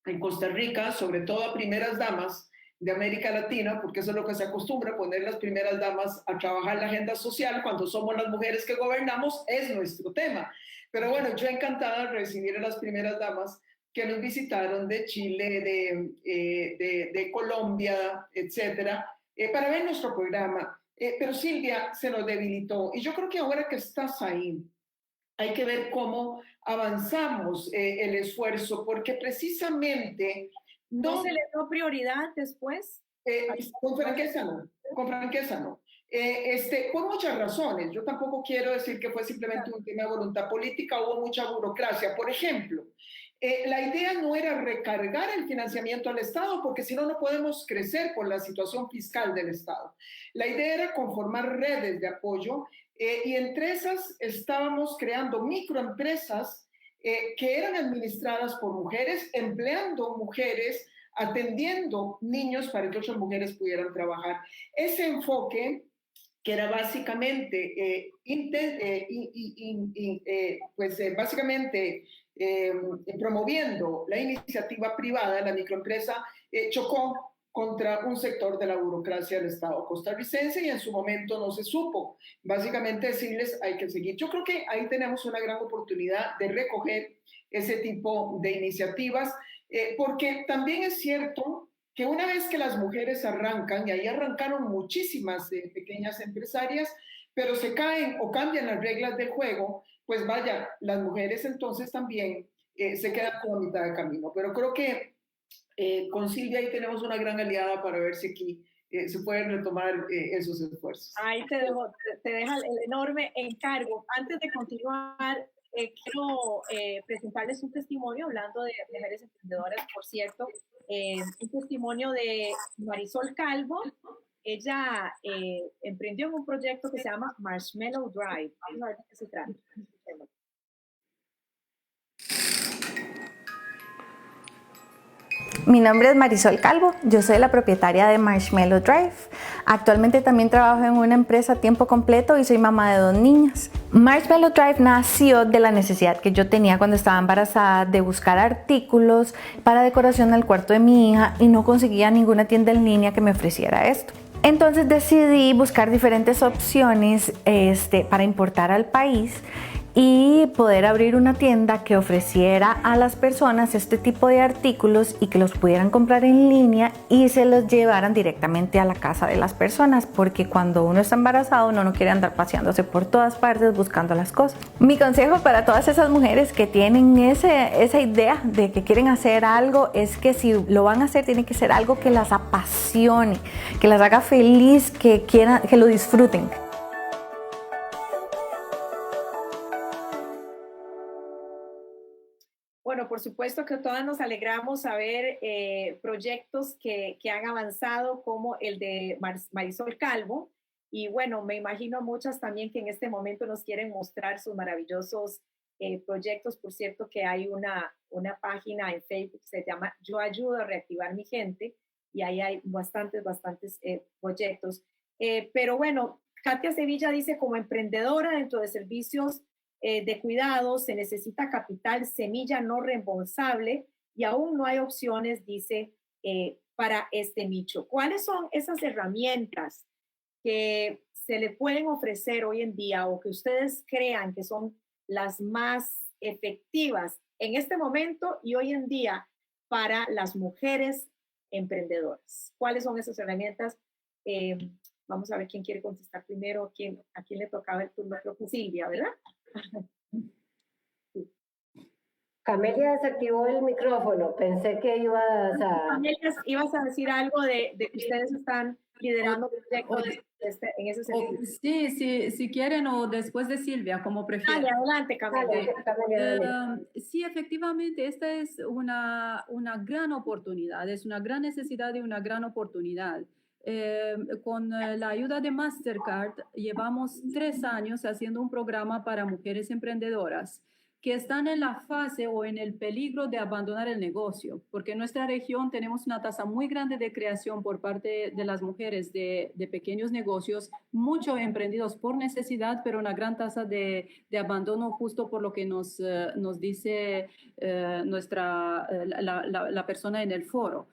en Costa Rica, sobre todo a primeras damas de América Latina, porque eso es lo que se acostumbra, poner las primeras damas a trabajar la agenda social cuando somos las mujeres que gobernamos, es nuestro tema. Pero bueno, yo encantada de recibir a las primeras damas que nos visitaron de Chile, de Colombia, etcétera, para ver nuestro programa. Pero Silvia se nos debilitó, y yo creo que ahora que estás ahí, hay que ver cómo avanzamos el esfuerzo, porque precisamente... ¿No se le dio prioridad después? Con franqueza no, con franqueza no. Por muchas razones. Yo tampoco quiero decir que fue simplemente un tema de voluntad política, hubo mucha burocracia. Por ejemplo, la idea no era recargar el financiamiento al Estado, porque si no, no podemos crecer por la situación fiscal del Estado. La idea era conformar redes de apoyo, y entre esas estábamos creando microempresas que eran administradas por mujeres, empleando mujeres, atendiendo niños para que otras mujeres pudieran trabajar. Ese enfoque, que era básicamente, promoviendo la iniciativa privada, la microempresa, chocó contra un sector de la burocracia del Estado costarricense, y en su momento no se supo. Básicamente decirles, hay que seguir. Yo creo que ahí tenemos una gran oportunidad de recoger ese tipo de iniciativas, porque también es cierto que una vez que las mujeres arrancan, y ahí arrancaron muchísimas pequeñas empresarias, pero se caen o cambian las reglas del juego, pues vaya, las mujeres entonces también se quedan con la mitad de camino. Pero creo que con Silvia ahí tenemos una gran aliada para ver si aquí se pueden retomar esos esfuerzos. Ahí te deja el enorme encargo. Antes de continuar, quiero presentarles un testimonio, hablando de mujeres emprendedoras, por cierto, un testimonio de Marisol Calvo. Ella emprendió en un proyecto que se llama Marshmallow Drive. Vamos a ver de qué se trata. Mi nombre es Marisol Calvo, yo soy la propietaria de Marshmallow Drive. Actualmente también trabajo en una empresa a tiempo completo y soy mamá de 2 niñas. Marshmallow Drive nació de la necesidad que yo tenía cuando estaba embarazada de buscar artículos para decoración del cuarto de mi hija y no conseguía ninguna tienda en línea que me ofreciera esto. Entonces decidí buscar diferentes opciones para importar al país y poder abrir una tienda que ofreciera a las personas este tipo de artículos y que los pudieran comprar en línea y se los llevaran directamente a la casa de las personas, porque cuando uno está embarazado uno no quiere andar paseándose por todas partes buscando las cosas. Mi consejo para todas esas mujeres que tienen esa idea de que quieren hacer algo es que si lo van a hacer tiene que ser algo que las apasione, que las haga feliz, que lo disfruten. Bueno, por supuesto que todas nos alegramos saber proyectos que han avanzado como el de Marisol Calvo. Y bueno, me imagino muchas también que en este momento nos quieren mostrar sus maravillosos proyectos. Por cierto, que hay una página en Facebook que se llama Yo Ayudo a Reactivar Mi Gente y ahí hay bastantes proyectos. Pero bueno, Katia Sevilla dice, como emprendedora dentro de servicios de cuidados, se necesita capital, semilla no reembolsable y aún no hay opciones, dice, para este nicho. ¿Cuáles son esas herramientas que se le pueden ofrecer hoy en día o que ustedes crean que son las más efectivas en este momento y hoy en día para las mujeres emprendedoras? ¿Cuáles son esas herramientas? Vamos a ver quién quiere contestar primero, a quién le tocaba el turno. Creo que Silvia, ¿verdad? Camelia desactivó el micrófono, pensé que ibas a... Camelia, ibas a decir algo de que ustedes están liderando proyectos en ese sentido. Sí, si quieren o después de Silvia, como prefieran. Dale, adelante, Camelia. Sí, efectivamente, esta es una gran oportunidad, es una gran necesidad y una gran oportunidad. Con la ayuda de Mastercard llevamos 3 años haciendo un programa para mujeres emprendedoras que están en la fase o en el peligro de abandonar el negocio, porque en nuestra región tenemos una tasa muy grande de creación por parte de las mujeres de pequeños negocios, mucho emprendidos por necesidad, pero una gran tasa de abandono justo por lo que nos dice la persona en el foro.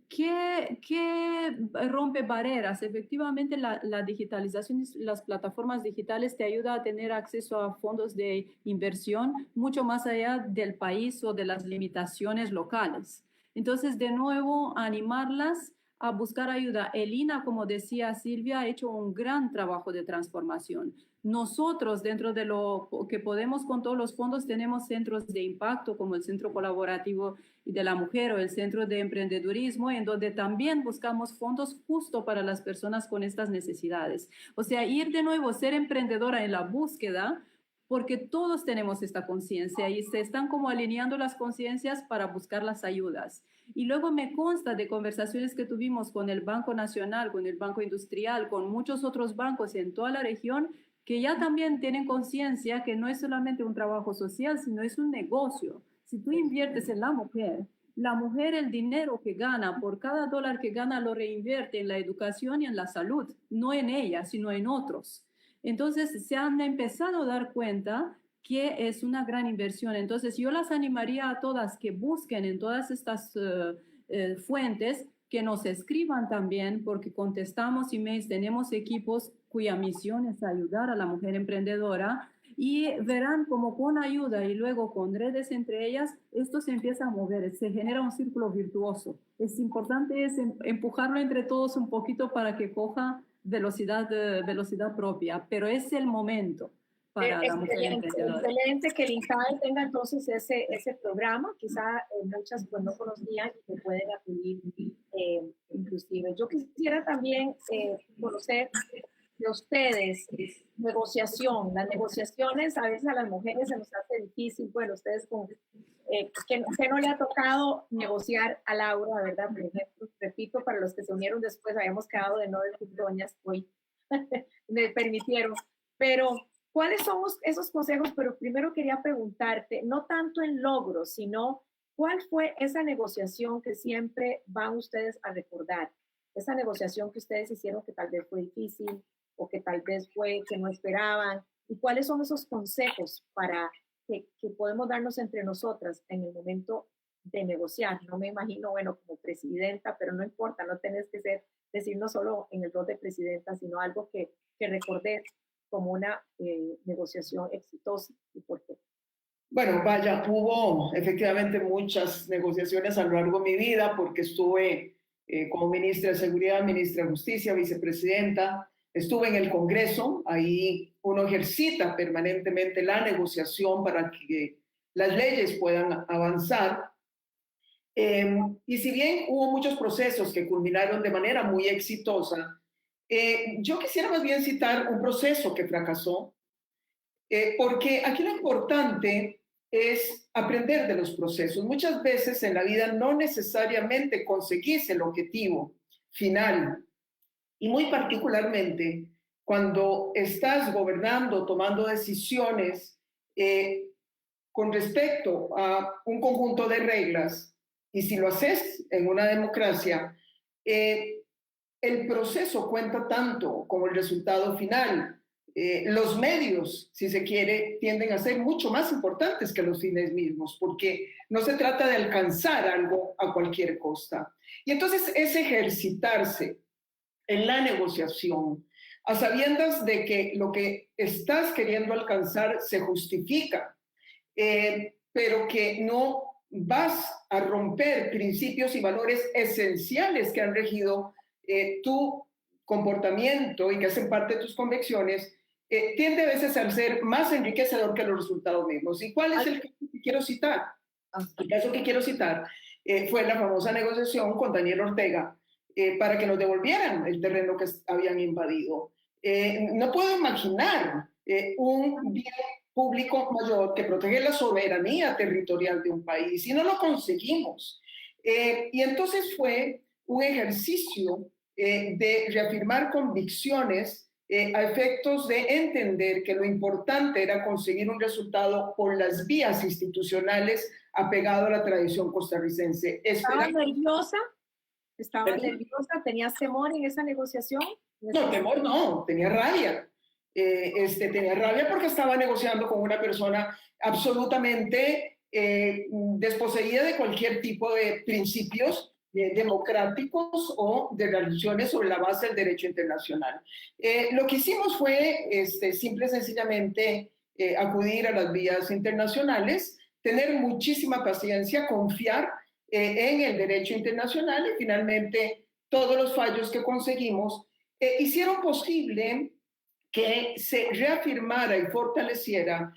¿Qué rompe barreras? Efectivamente, la digitalización y las plataformas digitales te ayudan a tener acceso a fondos de inversión mucho más allá del país o de las limitaciones locales. Entonces, de nuevo, animarlas a buscar ayuda. El INA, como decía Silvia, ha hecho un gran trabajo de transformación. Nosotros, dentro de lo que podemos con todos los fondos, tenemos centros de impacto como el Centro Colaborativo de la Mujer o el Centro de Emprendedurismo, en donde también buscamos fondos justo para las personas con estas necesidades. O sea, ir de nuevo, ser emprendedora en la búsqueda, porque todos tenemos esta conciencia y se están como alineando las conciencias para buscar las ayudas. Y luego me consta de conversaciones que tuvimos con el Banco Nacional, con el Banco Industrial, con muchos otros bancos en toda la región, que ya también tienen conciencia que no es solamente un trabajo social, sino es un negocio. Si tú inviertes en la mujer el dinero que gana, por cada dólar que gana, lo reinvierte en la educación y en la salud, no en ella, sino en otros. Entonces, se han empezado a dar cuenta que es una gran inversión. Entonces, yo las animaría a todas que busquen en todas estas fuentes, que nos escriban también, porque contestamos emails, tenemos equipos cuya misión es ayudar a la mujer emprendedora, y verán como con ayuda y luego con redes entre ellas, esto se empieza a mover, se genera un círculo virtuoso. Es importante empujarlo entre todos un poquito para que coja velocidad propia, pero es el momento para la mujer emprendedora. Excelente que el INCAE tenga entonces ese programa, quizá muchas pues no conocían y que pueden acudir inclusive. Yo quisiera también conocer de ustedes, negociación. Las negociaciones a veces a las mujeres se nos hace difícil. Bueno, ustedes con que no le ha tocado negociar a Laura, ¿verdad? Por ejemplo, repito, para los que se unieron después, habíamos quedado de no decir doñas, hoy me permitieron. Pero, ¿cuáles son esos consejos? Pero primero quería preguntarte, no tanto en logros, sino ¿Cuál fue esa negociación que siempre van ustedes a recordar? Esa negociación que ustedes hicieron que tal vez fue difícil o que tal vez fue que no esperaban. ¿Y cuáles son esos consejos para que podemos darnos entre nosotras en el momento de negociar? No me imagino, bueno, como presidenta, pero no importa, no tenés que decir no solo en el rol de presidenta, sino algo que recordés como una negociación exitosa. ¿Y por qué? Bueno, vaya, hubo efectivamente muchas negociaciones a lo largo de mi vida porque estuve como ministra de Seguridad, ministra de Justicia, vicepresidenta, estuve en el Congreso, ahí uno ejercita permanentemente la negociación para que las leyes puedan avanzar. Y si bien hubo muchos procesos que culminaron de manera muy exitosa, yo quisiera más bien citar un proceso que fracasó, porque aquí lo importante es aprender de los procesos. Muchas veces en la vida no necesariamente conseguís el objetivo final, y muy particularmente cuando estás gobernando, tomando decisiones con respecto a un conjunto de reglas, y si lo haces en una democracia, el proceso cuenta tanto como el resultado final. Los medios, si se quiere, tienden a ser mucho más importantes que los fines mismos, porque no se trata de alcanzar algo a cualquier costa. Y entonces es ejercitarse en la negociación, a sabiendas de que lo que estás queriendo alcanzar se justifica, pero que no vas a romper principios y valores esenciales que han regido tu comportamiento y que hacen parte de tus convicciones, tiende a veces a ser más enriquecedor que los resultados mismos. ¿Y cuál es el caso que quiero citar? El caso que quiero citar fue la famosa negociación con Daniel Ortega para que nos devolvieran el terreno que habían invadido. No puedo imaginar un bien público mayor que protege la soberanía territorial de un país y no lo conseguimos. Y entonces fue un ejercicio de reafirmar convicciones a efectos de entender que lo importante era conseguir un resultado por las vías institucionales apegado a la tradición costarricense. ¿Estaba nerviosa? ¿Estaba nerviosa? ¿Tenías temor en esa negociación? No, temor no, tenía rabia. Tenía rabia porque estaba negociando con una persona absolutamente desposeída de cualquier tipo de principios democráticos o de religiones sobre la base del derecho internacional. Lo que hicimos fue simple y sencillamente acudir a las vías internacionales, tener muchísima paciencia, confiar en el derecho internacional y finalmente todos los fallos que conseguimos hicieron posible que se reafirmara y fortaleciera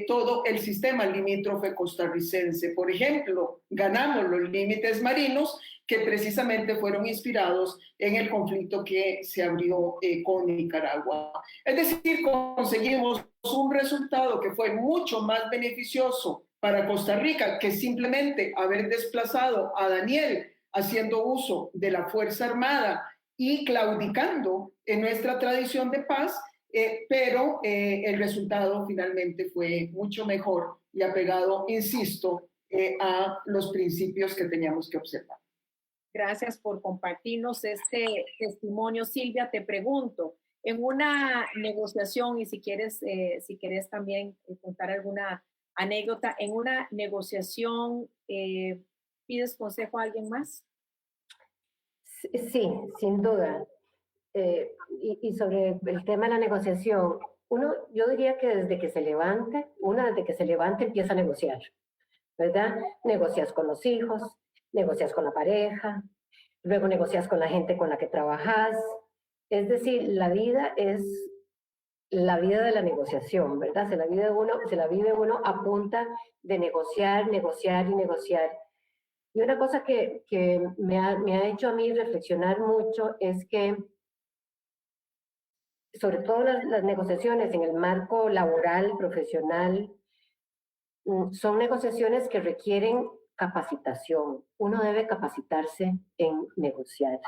todo el sistema limítrofe costarricense. Por ejemplo, ganamos los límites marinos que precisamente fueron inspirados en el conflicto que se abrió con Nicaragua. Es decir, conseguimos un resultado que fue mucho más beneficioso para Costa Rica que simplemente haber desplazado a Daniel haciendo uso de la Fuerza Armada y claudicando en nuestra tradición de paz, pero el resultado finalmente fue mucho mejor y apegado, insisto, a los principios que teníamos que observar. Gracias por compartirnos este testimonio. Silvia, te pregunto, en una negociación, y si quieres también contar alguna anécdota, en una negociación, ¿pides consejo a alguien más? Sí, sin duda. Y sobre el tema de la negociación, yo diría que desde que se levante empieza a negociar, ¿verdad? Negocias con los hijos, negocias con la pareja, luego negocias con la gente con la que trabajas. Es decir, la vida es la vida de la negociación, ¿verdad? Se la vive uno a punta de negociar, negociar y negociar. Y una cosa que me ha hecho a mí reflexionar mucho es que, sobre todo las negociaciones en el marco laboral, profesional, son negociaciones que requieren capacitación. Uno debe capacitarse en negociar.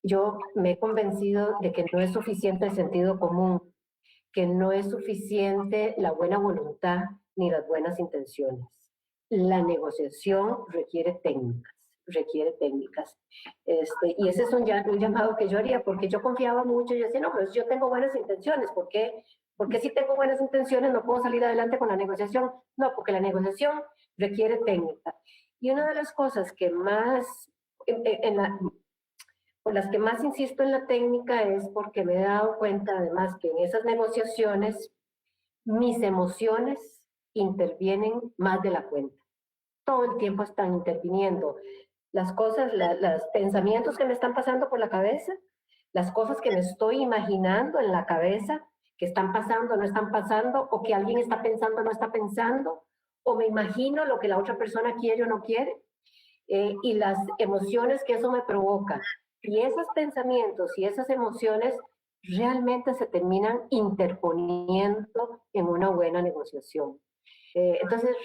Yo me he convencido de que no es suficiente el sentido común, que no es suficiente la buena voluntad ni las buenas intenciones. la negociación requiere técnicas. Y ese es un llamado que yo haría, porque yo confiaba mucho, yo decía, no, pues yo tengo buenas intenciones, porque si tengo buenas intenciones no puedo salir adelante con la negociación? No, porque la negociación requiere técnica. Y una de las cosas que más, por las que más insisto en la técnica es porque me he dado cuenta además que en esas negociaciones mis emociones intervienen más de la cuenta. Todo el tiempo están interviniendo las cosas, los pensamientos que me están pasando por la cabeza, las cosas que me estoy imaginando en la cabeza, que están pasando, no están pasando, o que alguien está pensando, no está pensando, o me imagino lo que la otra persona quiere o no quiere, y las emociones que eso me provoca. Y esos pensamientos y esas emociones realmente se terminan interponiendo en una buena negociación. Entonces,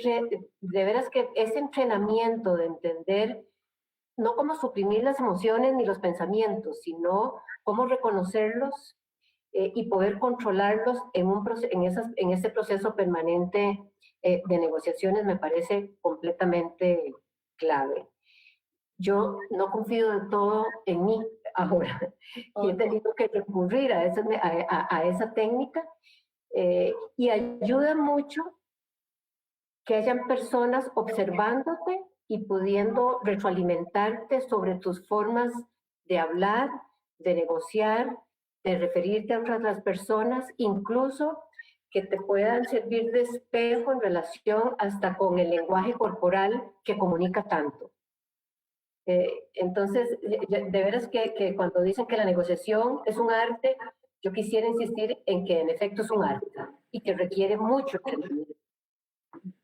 de veras que ese entrenamiento de entender no cómo suprimir las emociones ni los pensamientos, sino cómo reconocerlos y poder controlarlos en ese proceso permanente de negociaciones me parece completamente clave. Yo no confío del todo en mí ahora y he tenido que recurrir a esa técnica y ayuda mucho que hayan personas observándote y pudiendo retroalimentarte sobre tus formas de hablar, de negociar, de referirte a otras personas, incluso que te puedan servir de espejo en relación hasta con el lenguaje corporal que comunica tanto. Entonces, de veras que cuando dicen que la negociación es un arte, yo quisiera insistir en que en efecto es un arte y que requiere mucho entrenamiento.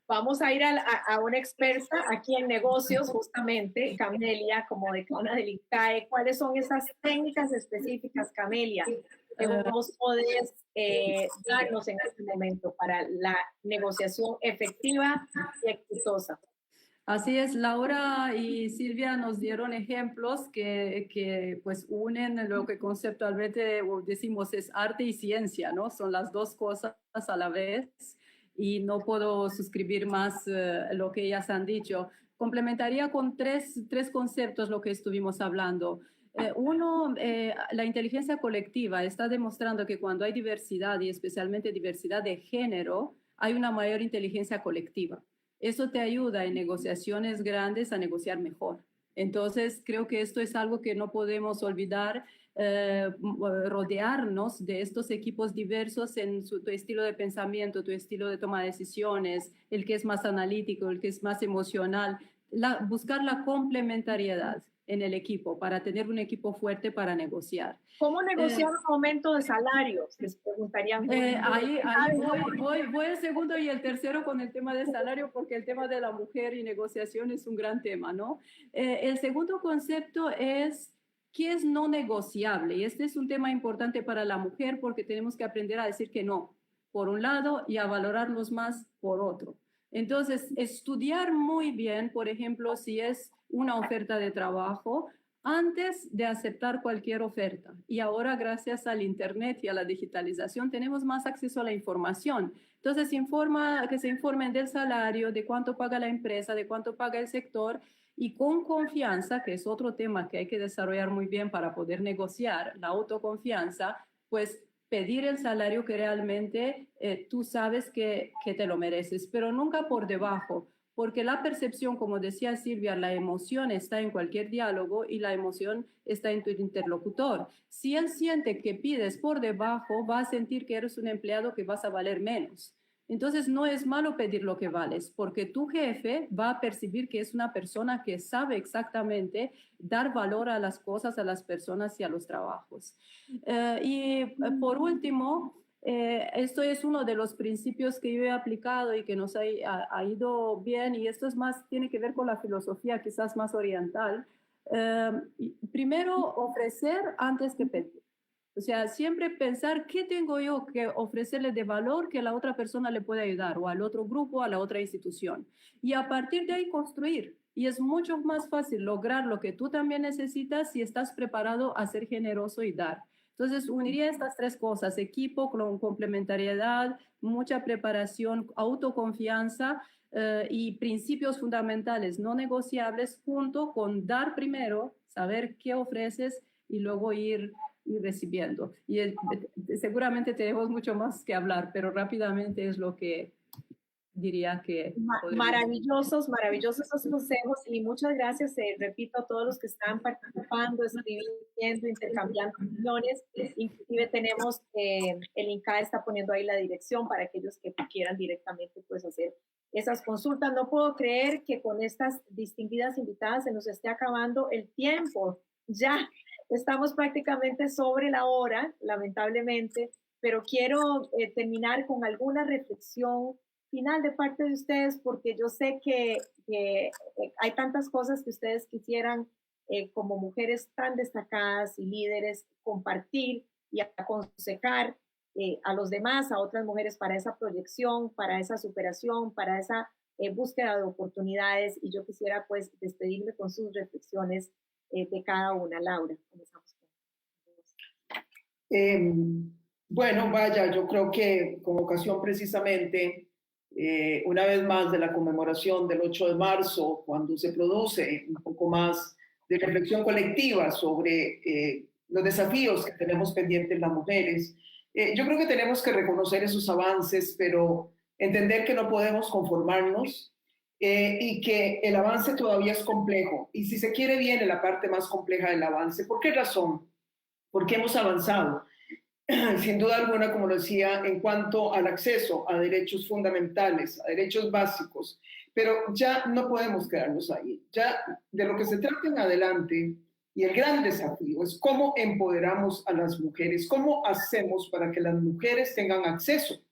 Vamos a ir a una experta aquí en negocios, justamente, Camelia, como decana del ICAE. ¿Cuáles son esas técnicas específicas, Camelia, que vos podés darnos en este momento para la negociación efectiva y exitosa? Así es, Laura y Silvia nos dieron ejemplos que pues unen lo que conceptualmente decimos es arte y ciencia, ¿no? Son las dos cosas a la vez. Y no puedo suscribir más lo que ellas han dicho. Complementaría con tres conceptos lo que estuvimos hablando. Uno, la inteligencia colectiva está demostrando que cuando hay diversidad y especialmente diversidad de género, hay una mayor inteligencia colectiva. Eso te ayuda en negociaciones grandes a negociar mejor. Entonces, creo que esto es algo que no podemos olvidar, rodearnos de estos equipos diversos en tu estilo de pensamiento, tu estilo de toma de decisiones, el que es más analítico, el que es más emocional, buscar la complementariedad en el equipo para tener un equipo fuerte para negociar. ¿Cómo negociar un aumento de salarios? Les preguntarían. Ahí voy el segundo y el tercero con el tema de salario, porque el tema de la mujer y negociación es un gran tema, ¿no? El segundo concepto es ¿qué es no negociable? Y este es un tema importante para la mujer porque tenemos que aprender a decir que no, por un lado, y a valorarlos más por otro. Entonces, estudiar muy bien, por ejemplo, si es una oferta de trabajo, antes de aceptar cualquier oferta. Y ahora, gracias al Internet y a la digitalización, tenemos más acceso a la información. Entonces, que se informen del salario, de cuánto paga la empresa, de cuánto paga el sector, y con confianza, que es otro tema que hay que desarrollar muy bien para poder negociar, la autoconfianza, pues pedir el salario que realmente tú sabes que te lo mereces, pero nunca por debajo, porque la percepción, como decía Silvia, la emoción está en cualquier diálogo y la emoción está en tu interlocutor. Si él siente que pides por debajo, va a sentir que eres un empleado que vas a valer menos. Entonces no es malo pedir lo que vales, porque tu jefe va a percibir que es una persona que sabe exactamente dar valor a las cosas, a las personas y a los trabajos. Y por último, esto es uno de los principios que yo he aplicado y que nos ha ido bien, y esto es más, tiene que ver con la filosofía quizás más oriental. Primero, ofrecer antes que pedir. O sea, siempre pensar qué tengo yo que ofrecerle de valor que la otra persona le pueda ayudar, o al otro grupo, a la otra institución. Y a partir de ahí construir. Y es mucho más fácil lograr lo que tú también necesitas si estás preparado a ser generoso y dar. Entonces, uniría estas tres cosas: equipo, complementariedad, mucha preparación, autoconfianza y principios fundamentales no negociables, junto con dar primero, saber qué ofreces y luego ir recibiendo. Y seguramente tenemos mucho más que hablar, pero rápidamente es lo que diría que... Maravillosos, maravillosos esos consejos y muchas gracias, repito, a todos los que están participando, escribiendo, intercambiando opiniones. Inclusive tenemos, el INCAE está poniendo ahí la dirección para aquellos que quieran directamente pues hacer esas consultas. No puedo creer que con estas distinguidas invitadas se nos esté acabando el tiempo. Ya estamos prácticamente sobre la hora, lamentablemente, pero quiero terminar con alguna reflexión final de parte de ustedes, porque yo sé que hay tantas cosas que ustedes quisieran, como mujeres tan destacadas y líderes, compartir y aconsejar a los demás, a otras mujeres, para esa proyección, para esa superación, para esa búsqueda de oportunidades. Y yo quisiera pues despedirme con sus reflexiones de cada una. Laura, comenzamos con bueno, vaya, yo creo que con ocasión precisamente una vez más de la conmemoración del 8 de marzo, cuando se produce un poco más de reflexión colectiva sobre los desafíos que tenemos pendientes las mujeres, yo creo que tenemos que reconocer esos avances, pero entender que no podemos conformarnos y que el avance todavía es complejo. Y si se quiere, viene la parte más compleja del avance. ¿Por qué razón? Porque hemos avanzado. Sin duda alguna, como lo decía, en cuanto al acceso a derechos fundamentales, a derechos básicos, pero ya no podemos quedarnos ahí. Ya de lo que se trata en adelante, y el gran desafío es cómo empoderamos a las mujeres, cómo hacemos para que las mujeres tengan acceso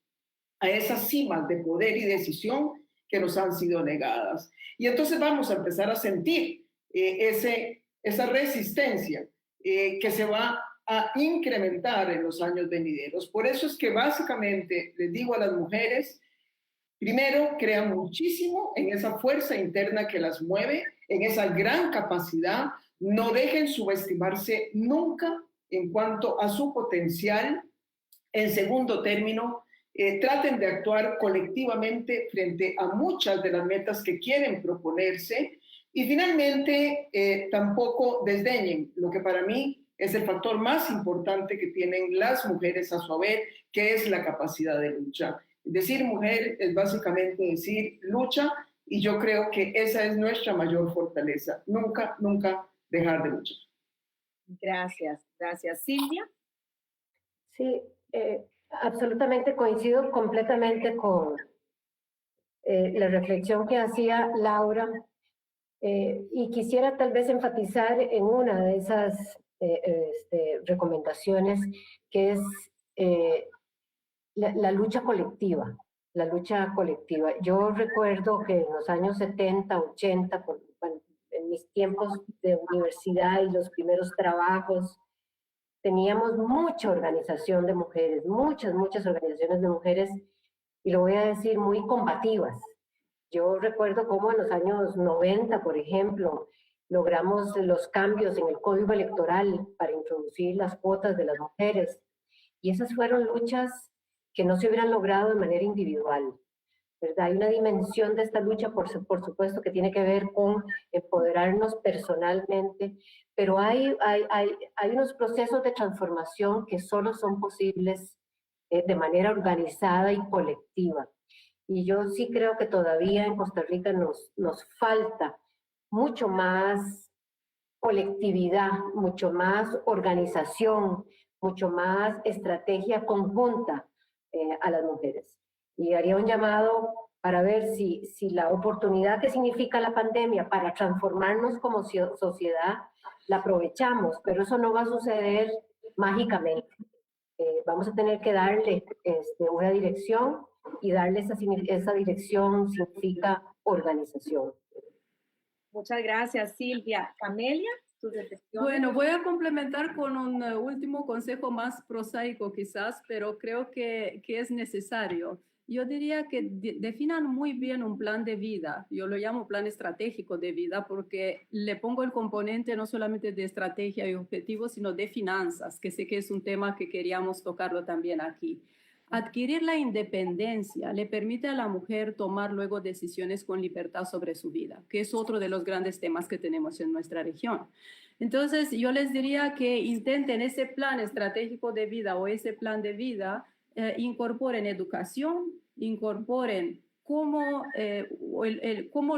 a esas cimas de poder y decisión que nos han sido negadas. Y entonces vamos a empezar a sentir esa resistencia que se va a incrementar en los años venideros. Por eso es que básicamente les digo a las mujeres, primero, crean muchísimo en esa fuerza interna que las mueve, en esa gran capacidad. No dejen subestimarse nunca en cuanto a su potencial. En segundo término, traten de actuar colectivamente frente a muchas de las metas que quieren proponerse. Y finalmente, tampoco desdeñen lo que para mí es el factor más importante que tienen las mujeres a su haber, que es la capacidad de lucha. Decir mujer es básicamente decir lucha, y yo creo que esa es nuestra mayor fortaleza. Nunca, nunca dejar de luchar. Gracias, gracias. Silvia. Sí, absolutamente coincido completamente con la reflexión que hacía Laura, y quisiera tal vez enfatizar en una de esas recomendaciones, que es la lucha colectiva. La lucha colectiva. Yo recuerdo que en los años 70, 80, en mis tiempos de universidad y los primeros trabajos, teníamos mucha organización de mujeres, muchas organizaciones de mujeres, y lo voy a decir, muy combativas. Yo recuerdo cómo en los años 90, por ejemplo, logramos los cambios en el código electoral para introducir las cuotas de las mujeres. Y esas fueron luchas que no se hubieran logrado de manera individual, ¿verdad? Hay una dimensión de esta lucha, por supuesto, que tiene que ver con empoderarnos personalmente, pero hay unos procesos de transformación que solo son posibles de manera organizada y colectiva. Y yo sí creo que todavía en Costa Rica nos falta mucho más colectividad, mucho más organización, mucho más estrategia conjunta a las mujeres. Y haría un llamado para ver si la oportunidad que significa la pandemia para transformarnos como sociedad la aprovechamos, pero eso no va a suceder mágicamente. Vamos a tener que darle una dirección, y darle esa dirección significa organización. Muchas gracias, Silvia. Camelia, tus reflexiones. Bueno, voy a complementar con un último consejo más prosaico quizás, pero creo que es necesario. yo diría que definan muy bien un plan de vida. Yo lo llamo plan estratégico de vida porque le pongo el componente no solamente de estrategia y objetivos, sino de finanzas, que sé que es un tema que queríamos tocarlo también aquí. Adquirir la independencia le permite a la mujer tomar luego decisiones con libertad sobre su vida, que es otro de los grandes temas que tenemos en nuestra región. Entonces, yo les diría que intenten ese plan estratégico de vida o ese plan de vida, incorporen educación, incorporen cómo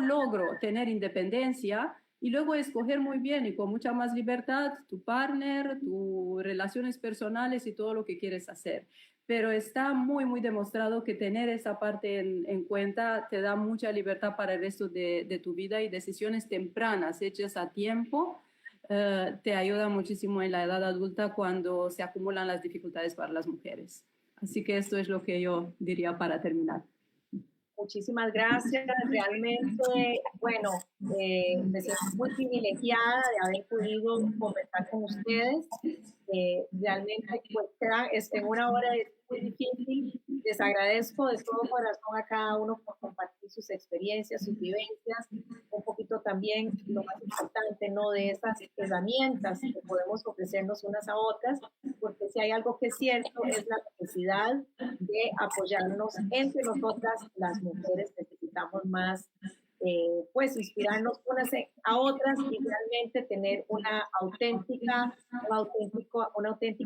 logro tener independencia y luego escoger muy bien y con mucha más libertad tu partner, tus relaciones personales y todo lo que quieres hacer. Pero está muy, muy demostrado que tener esa parte en cuenta te da mucha libertad para el resto de tu vida y decisiones tempranas hechas a tiempo te ayuda muchísimo en la edad adulta cuando se acumulan las dificultades para las mujeres. Así que esto es lo que yo diría para terminar. Muchísimas gracias. Realmente, bueno, me siento muy privilegiada de haber podido conversar con ustedes. Realmente, pues, en una hora es muy difícil. Les agradezco de todo corazón a cada uno por compartir sus experiencias, sus vivencias, un poquito también lo más importante, ¿no? De esas herramientas que podemos ofrecernos unas a otras, porque si hay algo que es cierto es la necesidad de apoyarnos entre nosotras, las mujeres necesitamos más, pues inspirarnos unas a otras y realmente tener una auténtica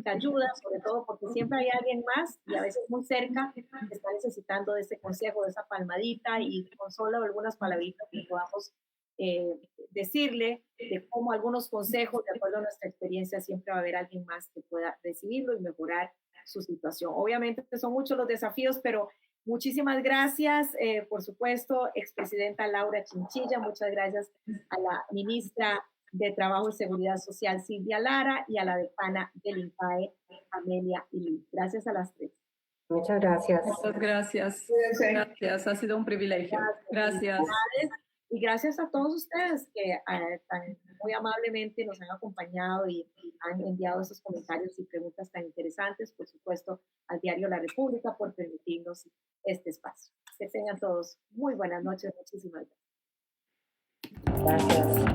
ayuda, sobre todo porque siempre hay alguien más y a veces muy cerca que está necesitando de ese consejo, de esa palmadita y con solo algunas palabritas que podamos decirle de cómo algunos consejos, de acuerdo a nuestra experiencia, siempre va a haber alguien más que pueda recibirlo y mejorar su situación. Obviamente son muchos los desafíos, pero muchísimas gracias, por supuesto, expresidenta Laura Chinchilla, muchas gracias a la ministra de Trabajo y Seguridad Social, Silvia Lara, y a la decana del INPAE, Amelia Ili. Gracias a las tres. Muchas gracias. Muchas gracias. Gracias, ha sido un privilegio. Gracias. Y gracias a todos ustedes que tan muy amablemente nos han acompañado y han enviado esos comentarios y preguntas tan interesantes, por supuesto, al diario La República por permitirnos este espacio. Que tengan todos muy buenas noches. Muchísimas gracias. Gracias.